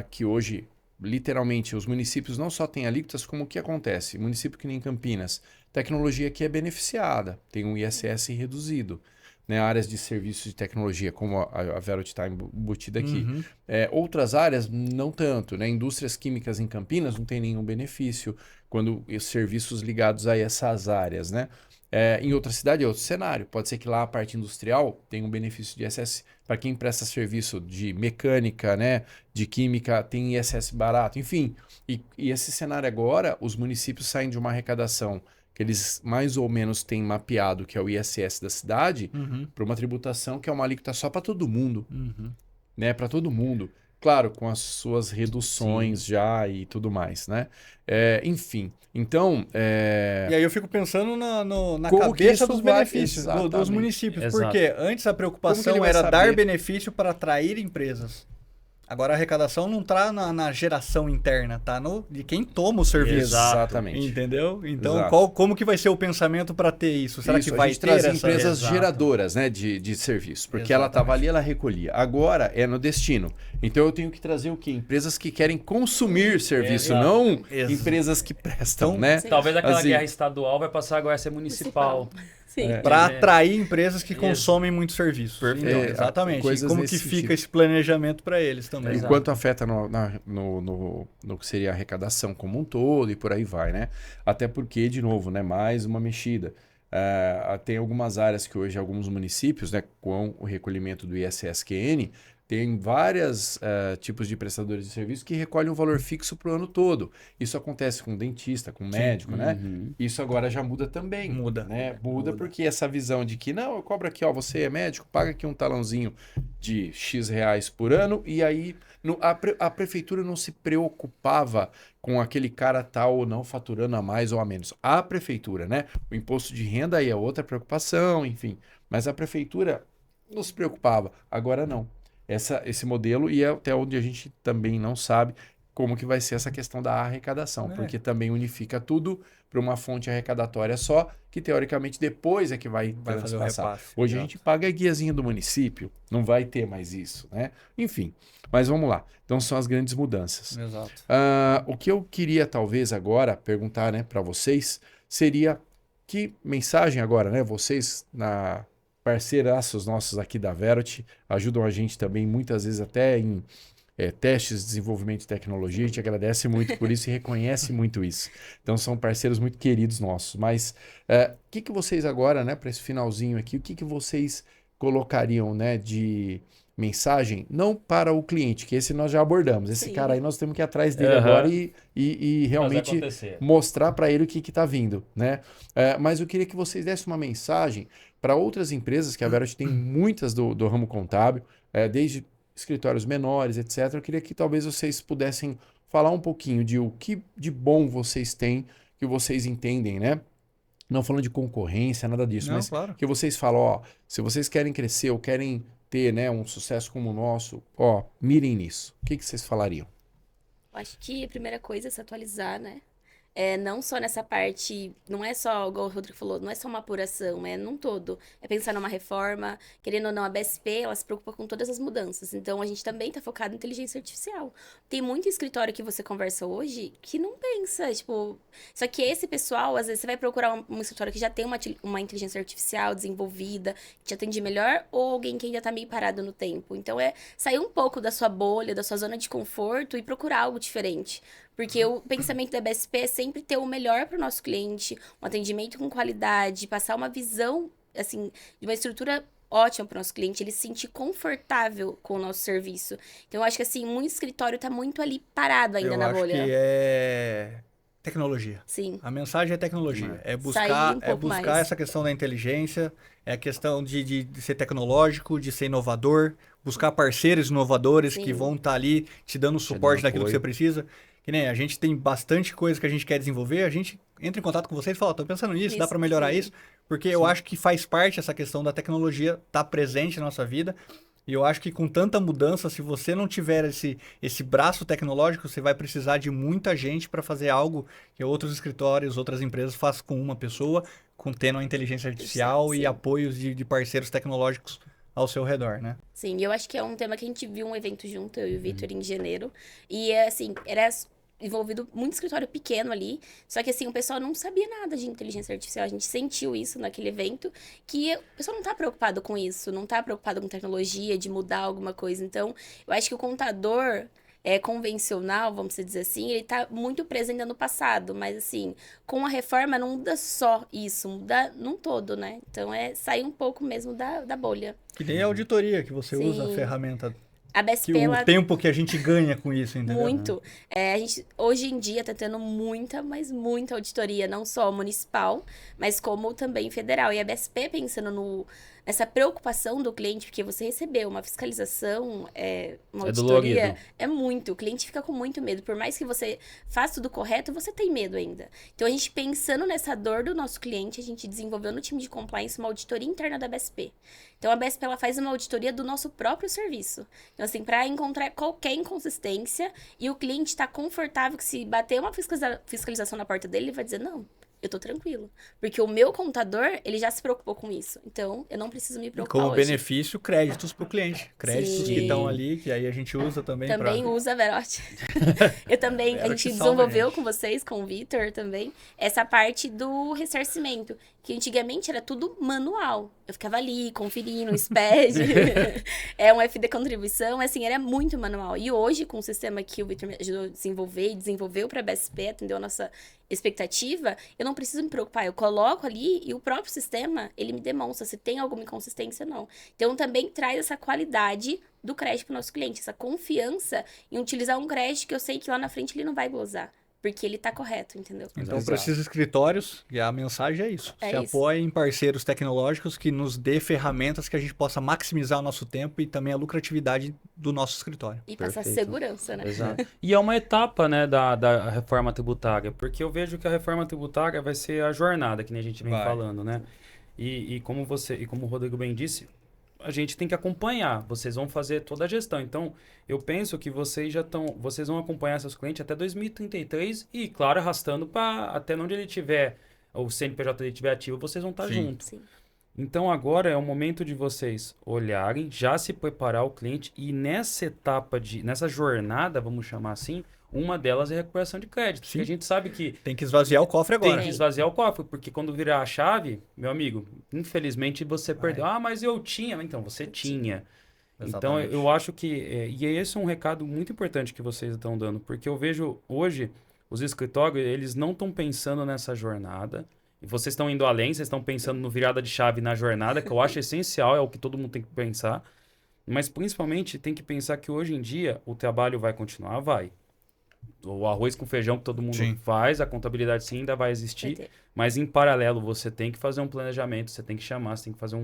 [SPEAKER 2] Que hoje... Literalmente, os municípios não só têm alíquotas, como o que acontece? Município que nem Campinas, tecnologia que é beneficiada, tem um ISS reduzido. Né? Áreas de serviços de tecnologia, como a Verot está embutida aqui. Outras áreas, não tanto. Né? Indústrias químicas em Campinas não tem nenhum benefício quando os serviços ligados a essas áreas. Né? Em outra cidade é outro cenário. Pode ser que lá a parte industrial tenha um benefício de ISS. Para quem presta serviço de mecânica, né, de química, tem ISS barato. Enfim, e esse cenário agora, os municípios saem de uma arrecadação que eles mais ou menos têm mapeado, que é o ISS da cidade, para uma tributação que é uma alíquota só para todo mundo. Né, para todo mundo. claro, com as suas reduções já e tudo mais, né? Enfim, então...
[SPEAKER 4] E aí eu fico pensando na
[SPEAKER 2] Como que
[SPEAKER 4] cabeça
[SPEAKER 2] isso
[SPEAKER 4] dos
[SPEAKER 2] vai-
[SPEAKER 4] benefícios dos
[SPEAKER 2] Exatamente.
[SPEAKER 4] municípios.
[SPEAKER 1] Exato.
[SPEAKER 4] Porque antes a
[SPEAKER 2] Como que
[SPEAKER 4] preocupação
[SPEAKER 2] ele vai
[SPEAKER 4] era dar
[SPEAKER 2] saber?
[SPEAKER 4] benefício para atrair empresas. Agora a arrecadação não tá na geração interna, tá de quem toma o serviço.
[SPEAKER 2] Exatamente.
[SPEAKER 4] Entendeu? Então,
[SPEAKER 2] Exato.
[SPEAKER 4] como que vai ser o pensamento para ter isso? Será
[SPEAKER 2] Isso,
[SPEAKER 4] que
[SPEAKER 2] a
[SPEAKER 4] vai
[SPEAKER 2] gente
[SPEAKER 4] ter
[SPEAKER 2] trazia
[SPEAKER 4] essa...
[SPEAKER 2] empresas
[SPEAKER 1] Exato.
[SPEAKER 2] geradoras, né, de serviço, porque ela estava
[SPEAKER 4] Exatamente.
[SPEAKER 2] ali, ela recolhia. Agora é no destino. Então eu tenho que trazer o quê? Empresas que querem consumir serviço,
[SPEAKER 1] Exato.
[SPEAKER 2] não
[SPEAKER 4] Exato.
[SPEAKER 2] empresas que prestam,
[SPEAKER 4] Então,
[SPEAKER 2] né?
[SPEAKER 3] Sim.
[SPEAKER 1] Talvez aquela
[SPEAKER 2] Assim,
[SPEAKER 1] guerra estadual vai passar agora a ser municipal.
[SPEAKER 3] Sim.
[SPEAKER 4] Para
[SPEAKER 1] É.
[SPEAKER 4] atrair empresas que
[SPEAKER 1] Isso.
[SPEAKER 4] consomem muito serviço.
[SPEAKER 1] Perfeito.
[SPEAKER 4] Então, exatamente. E
[SPEAKER 2] coisas
[SPEAKER 4] como que
[SPEAKER 2] nesse
[SPEAKER 4] fica
[SPEAKER 2] sentido.
[SPEAKER 4] esse planejamento para eles também.
[SPEAKER 1] Exato.
[SPEAKER 2] Enquanto afeta no que seria a arrecadação como um todo e por aí vai, né? Até porque, de novo, né, mais uma mexida. Tem algumas áreas que hoje, alguns municípios, né, com o recolhimento do ISSQN, tem vários tipos de prestadores de serviço que recolhem um valor fixo para o ano todo. Isso acontece com dentista, com médico, né?
[SPEAKER 1] Uhum.
[SPEAKER 2] Isso agora já muda também.
[SPEAKER 4] Muda.
[SPEAKER 2] Né? Muda porque essa visão de que, não, eu cobro aqui, ó, você é médico, paga aqui um talãozinho de X reais por ano, e aí a prefeitura não se preocupava com aquele cara tal ou não faturando a mais ou a menos. A prefeitura, né? O imposto de renda aí é outra preocupação, enfim. Mas a prefeitura não se preocupava. Agora não. Esse modelo, e é até onde a gente também não sabe como que vai ser essa questão da arrecadação, porque também unifica tudo para uma fonte arrecadatória só, que teoricamente depois é que vai
[SPEAKER 4] fazer o
[SPEAKER 2] transpassar.
[SPEAKER 4] repasse.
[SPEAKER 2] Hoje a
[SPEAKER 4] Exato.
[SPEAKER 2] gente paga a guiazinha do município, não vai ter mais isso, né? Enfim, mas vamos lá. Então são as grandes mudanças.
[SPEAKER 4] Exato.
[SPEAKER 2] O que eu queria talvez agora perguntar, né, para vocês seria que mensagem agora, né? Vocês parceiraços nossos aqui da Verot ajudam a gente também muitas vezes até em testes de desenvolvimento de tecnologia. A gente agradece muito por isso e reconhece muito isso. Então são parceiros muito queridos nossos. Mas o que vocês agora, né, para esse finalzinho aqui, o que vocês colocariam, né, de mensagem, não para o cliente, que esse nós já abordamos. Esse
[SPEAKER 3] Sim.
[SPEAKER 2] cara aí nós temos que ir atrás dele
[SPEAKER 1] Aham.
[SPEAKER 2] agora e realmente
[SPEAKER 1] Fazer acontecer.
[SPEAKER 2] mostrar para ele o que está vindo, né? Mas eu queria que vocês dessem uma mensagem para outras empresas, que a Verot tem muitas do ramo contábil, desde escritórios menores, etc. Eu queria que talvez vocês pudessem falar um pouquinho de o que de bom vocês têm, que vocês entendem, né? Não falando de concorrência, nada disso,
[SPEAKER 4] Não,
[SPEAKER 2] mas
[SPEAKER 4] claro.
[SPEAKER 2] que vocês falam, ó, se vocês querem crescer ou querem ter, né, um sucesso como o nosso, ó, mirem nisso. O que vocês falariam?
[SPEAKER 3] Eu acho que a primeira coisa é se atualizar, né? Não só nessa parte, não é só, igual o Rodrigo falou, não é só uma apuração, é num todo. É pensar numa reforma, querendo ou não, a BSP, ela se preocupa com todas as mudanças. Então, a gente também tá focado em inteligência artificial. Tem muito escritório que você conversa hoje que não pensa, tipo... Só que esse pessoal, às vezes, você vai procurar um escritório que já tem uma inteligência artificial desenvolvida, que te atende melhor, ou alguém que ainda tá meio parado no tempo. Então, sair um pouco da sua bolha, da sua zona de conforto e procurar algo diferente. Porque o pensamento da BSP é sempre ter o melhor para o nosso cliente, um atendimento com qualidade, passar uma visão, assim, de uma estrutura ótima para o nosso cliente, ele se sentir confortável com o nosso serviço. Então, eu acho que, assim, muito escritório está muito ali parado ainda na bolha.
[SPEAKER 4] Eu acho que é tecnologia.
[SPEAKER 3] Sim.
[SPEAKER 4] A mensagem é tecnologia. É
[SPEAKER 3] Sair
[SPEAKER 4] buscar,
[SPEAKER 3] um pouco mais.
[SPEAKER 4] essa questão da inteligência, é a questão de ser tecnológico, de ser inovador, buscar parceiros inovadores
[SPEAKER 3] Sim.
[SPEAKER 4] que vão estar ali te dando o suporte daquilo que você precisa. Que nem a gente tem bastante coisa que a gente quer desenvolver, a gente entra em contato com vocês e fala, tô pensando nisso, dá para melhorar
[SPEAKER 3] sim.
[SPEAKER 4] isso, porque eu acho que faz parte essa questão da tecnologia estar presente na nossa vida. E eu acho que com tanta mudança, se você não tiver esse braço tecnológico, você vai precisar de muita gente para fazer algo que outros escritórios, outras empresas fazem com uma pessoa, tendo a inteligência artificial
[SPEAKER 3] Sim.
[SPEAKER 4] e apoios de parceiros tecnológicos ao seu redor, né?
[SPEAKER 3] Sim, eu acho que é um tema que a gente viu um evento junto, eu e o Vitor, em janeiro. E, assim, era envolvido muito escritório pequeno ali, só que, assim, o pessoal não sabia nada de inteligência artificial. A gente sentiu isso naquele evento, que o pessoal não tá preocupado com isso, não tá preocupado com tecnologia, de mudar alguma coisa. Então, eu acho que o contador convencional, vamos dizer assim, ele tá muito preso ainda no passado, mas, assim, com a reforma não muda só isso, muda num todo, né? Então, sair um pouco mesmo da bolha.
[SPEAKER 4] Que nem a auditoria, que você
[SPEAKER 3] Sim.
[SPEAKER 4] usa a ferramenta.
[SPEAKER 3] A BSP,
[SPEAKER 4] Que
[SPEAKER 3] ela...
[SPEAKER 4] o tempo que a gente ganha com isso, entendeu?
[SPEAKER 3] Muito. A gente, hoje em dia, tá tendo muita, mas muita auditoria, não só municipal, mas como também federal. E a BSP, pensando essa preocupação do cliente, porque você recebeu uma fiscalização, uma auditoria,
[SPEAKER 1] dolorido.
[SPEAKER 3] é muito. O cliente fica com muito medo. Por mais que você faça tudo correto, você tem medo ainda. Então, a gente pensando nessa dor do nosso cliente, a gente desenvolveu no time de compliance uma auditoria interna da BSP. Então, a BSP ela faz uma auditoria do nosso próprio serviço. Então, assim, para encontrar qualquer inconsistência e o cliente está confortável que se bater uma fiscalização na porta dele, ele vai dizer, não, eu tô tranquilo. Porque o meu contador, ele já se preocupou com isso. Então, eu não preciso me
[SPEAKER 4] E
[SPEAKER 3] preocupar
[SPEAKER 4] como
[SPEAKER 3] hoje.
[SPEAKER 4] benefício, créditos para o cliente. Créditos
[SPEAKER 3] Sim.
[SPEAKER 4] que estão ali, que aí a gente usa também para...
[SPEAKER 3] Também usa a Verote. Eu também, a
[SPEAKER 4] Verote
[SPEAKER 3] gente
[SPEAKER 4] salva a
[SPEAKER 3] desenvolveu
[SPEAKER 4] gente.
[SPEAKER 3] com vocês, com o Vitor também, essa parte do ressarcimento, que antigamente era tudo manual. Eu ficava ali, conferindo o SPED, um FD contribuição, assim, era muito manual. E hoje, com o sistema que o Vitor me ajudou a desenvolver e desenvolveu para a BSP, atendeu a nossa expectativa, eu não preciso me preocupar. Eu coloco ali e o próprio sistema, ele me demonstra se tem alguma inconsistência ou não. Então, também traz essa qualidade do crédito para o nosso cliente, essa confiança em utilizar um crédito que eu sei que lá na frente ele não vai glosar, porque ele tá correto, entendeu?
[SPEAKER 4] Então,
[SPEAKER 1] Exato.
[SPEAKER 4] para esses escritórios, e a mensagem é isso.
[SPEAKER 3] É
[SPEAKER 4] Se
[SPEAKER 3] isso.
[SPEAKER 4] apoiem em parceiros tecnológicos que nos dê ferramentas que a gente possa maximizar o nosso tempo e também a lucratividade do nosso escritório.
[SPEAKER 3] E passar
[SPEAKER 1] Perfeito.
[SPEAKER 3] segurança, né?
[SPEAKER 1] Exato. E é uma etapa, né, da reforma tributária, porque eu vejo que a reforma tributária vai ser a jornada, que nem a gente vem
[SPEAKER 4] Vai.
[SPEAKER 1] falando, né? E como o Rodrigo bem disse, a gente tem que acompanhar. Vocês vão fazer toda a gestão. Então, eu penso que vocês vão acompanhar seus clientes até 2033 e, claro, arrastando para até onde ele tiver, o CNPJ dele estiver ativo, vocês vão estar
[SPEAKER 4] Sim.
[SPEAKER 1] juntos.
[SPEAKER 3] Sim.
[SPEAKER 1] Então agora é o momento de vocês olharem, já se preparar o cliente e nessa etapa nessa jornada, vamos chamar assim, uma delas é a recuperação de crédito.
[SPEAKER 4] Sim.
[SPEAKER 1] Porque a gente sabe que
[SPEAKER 4] Tem que esvaziar o cofre
[SPEAKER 1] tem
[SPEAKER 4] agora.
[SPEAKER 1] que esvaziar o cofre, porque quando virar a chave, meu amigo, infelizmente você perdeu. Ah, mas eu tinha. Então, você tinha. Então,
[SPEAKER 4] Exatamente.
[SPEAKER 1] eu acho que... e esse é um recado muito importante que vocês estão dando, porque eu vejo hoje, os escritórios, eles não estão pensando nessa jornada. E vocês estão indo além, vocês estão pensando no virada de chave na jornada, que eu acho essencial, é o que todo mundo tem que pensar. Mas, principalmente, tem que pensar que hoje em dia o trabalho vai continuar, vai. O arroz com feijão que todo mundo
[SPEAKER 4] Sim.
[SPEAKER 1] faz, a contabilidade sim ainda vai existir,
[SPEAKER 3] Vai ter.
[SPEAKER 1] mas em paralelo você tem que fazer um planejamento, você tem que chamar, você tem que fazer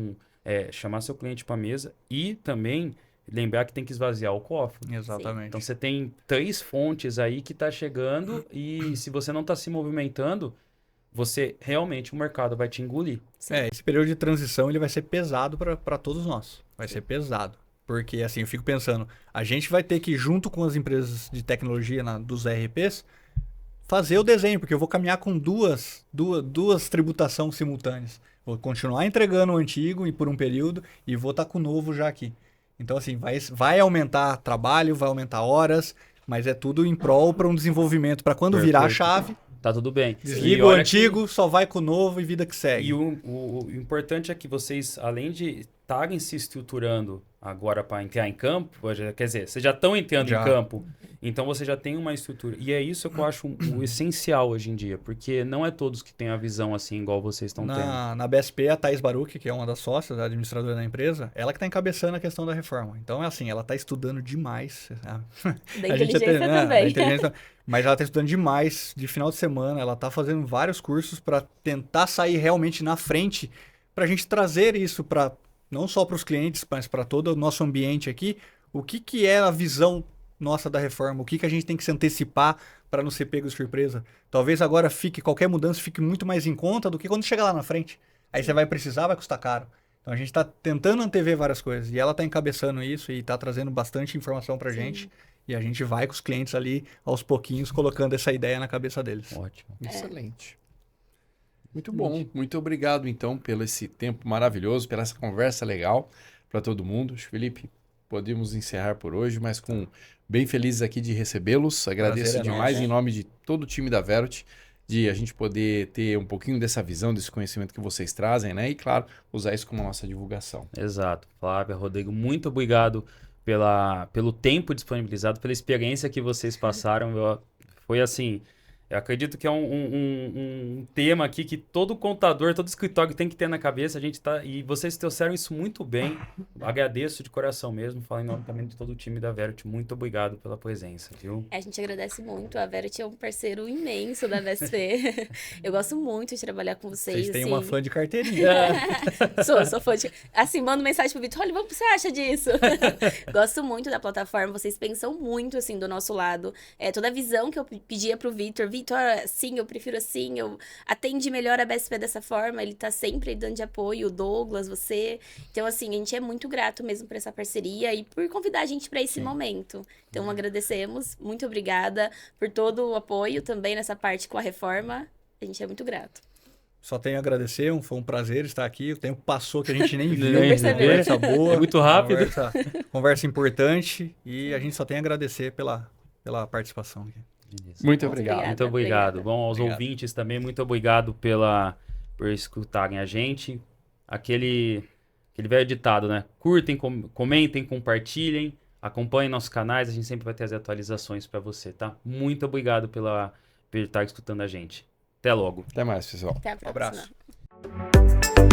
[SPEAKER 1] chamar seu cliente para mesa e também lembrar que tem que esvaziar o cofre.
[SPEAKER 4] Exatamente.
[SPEAKER 1] Então você tem 3 fontes aí que tá chegando e se você não tá se movimentando, você realmente o mercado vai te engolir.
[SPEAKER 3] Sim.
[SPEAKER 4] Esse período de transição ele vai ser pesado para todos nós. Vai ser pesado. Porque, assim, eu fico pensando, a gente vai ter que, junto com as empresas de tecnologia dos ERPs, fazer o desenho, porque eu vou caminhar com duas tributações simultâneas. Vou continuar entregando o antigo e por um período e vou estar com o novo já aqui. Então, assim, vai aumentar trabalho, vai aumentar horas, mas é tudo em prol para um desenvolvimento, para quando virar a
[SPEAKER 1] Perfeito.
[SPEAKER 4] chave,
[SPEAKER 1] Tá tudo bem.
[SPEAKER 4] desliga
[SPEAKER 1] E
[SPEAKER 4] o
[SPEAKER 1] olha
[SPEAKER 4] antigo, só vai com o novo e vida que segue.
[SPEAKER 1] E o importante é que vocês, além de estarem se estruturando agora para entrar em campo, quer dizer, vocês já estão entrando
[SPEAKER 4] Já.
[SPEAKER 1] em campo, então você já tem uma estrutura. E é isso que eu acho o essencial hoje em dia, porque não é todos que têm a visão assim, igual vocês estão tendo.
[SPEAKER 4] Na BSP, a Thais Baruch, que é uma das sócias, a administradora da empresa, ela que está encabeçando a questão da reforma. Então, é assim, ela está estudando demais.
[SPEAKER 3] Da
[SPEAKER 4] A gente
[SPEAKER 3] inteligência
[SPEAKER 4] da
[SPEAKER 3] também.
[SPEAKER 4] inteligência, mas ela está estudando demais de final de semana. Ela está fazendo vários cursos para tentar sair realmente na frente, para a gente trazer isso para não só para os clientes, mas para todo o nosso ambiente aqui. O que é a visão nossa da reforma? O que a gente tem que se antecipar para não ser pego de surpresa? Talvez agora qualquer mudança fique muito mais em conta do que quando chegar lá na frente. Aí você vai precisar, vai custar caro. Então a gente está tentando antever várias coisas. E ela está encabeçando isso e está trazendo bastante informação para a gente. E a gente vai com os clientes ali, aos pouquinhos, colocando essa ideia na cabeça deles.
[SPEAKER 1] Ótimo.
[SPEAKER 2] Excelente. Muito bom. Muito obrigado, então, pelo esse tempo maravilhoso, pela essa conversa legal para todo mundo. Felipe, podemos encerrar por hoje, mas bem felizes aqui de recebê-los. Agradeço
[SPEAKER 4] Prazer é
[SPEAKER 2] demais
[SPEAKER 4] nosso.
[SPEAKER 2] em nome de todo o time da Verot, de a gente poder ter um pouquinho dessa visão, desse conhecimento que vocês trazem, né? E, claro, usar isso como nossa divulgação.
[SPEAKER 1] Exato. Flávia, Rodrigo, muito obrigado pelo tempo disponibilizado, pela experiência que vocês passaram. Foi assim, Eu acredito que é um tema aqui que todo contador, todo escritório tem que ter na cabeça. A gente tá, e vocês trouxeram isso muito bem. Agradeço de coração mesmo. Falo em nome também de todo o time da Verity. Muito obrigado pela presença, viu?
[SPEAKER 3] A gente agradece muito. A Verity é um parceiro imenso da BSP. Eu gosto muito de trabalhar com vocês.
[SPEAKER 4] Vocês têm
[SPEAKER 3] assim.
[SPEAKER 4] uma fã de carteirinha.
[SPEAKER 3] Sou fã de... Assim, mando mensagem pro Vitor, olha, o que você acha disso? Gosto muito da plataforma, vocês pensam muito, assim, do nosso lado. Toda a visão que eu pedia pro Vitor, assim, eu prefiro assim, eu atende melhor a BSP dessa forma, ele tá sempre dando de apoio, o Douglas, você. Então, assim, a gente é muito grato mesmo por essa parceria e por convidar a gente para esse momento. Então, agradecemos, muito obrigada por todo o apoio também nessa parte com a reforma. A gente é muito grato.
[SPEAKER 4] Só tenho a agradecer, foi um prazer estar aqui. O tempo passou que a gente nem viu.
[SPEAKER 1] Conversa
[SPEAKER 4] boa.
[SPEAKER 1] É muito rápido.
[SPEAKER 4] Conversa importante. E a gente só tem a agradecer pela participação aqui.
[SPEAKER 2] Muito obrigado.
[SPEAKER 1] Muito obrigado. Bom, aos ouvintes também, muito obrigado por escutarem a gente. Aquele velho ditado, né? Curtem, comentem, compartilhem, acompanhem nossos canais, a gente sempre vai ter as atualizações para você, tá? Muito obrigado por estar escutando a gente. Até logo.
[SPEAKER 2] Até mais, pessoal.
[SPEAKER 3] Até a próxima.
[SPEAKER 4] Um abraço.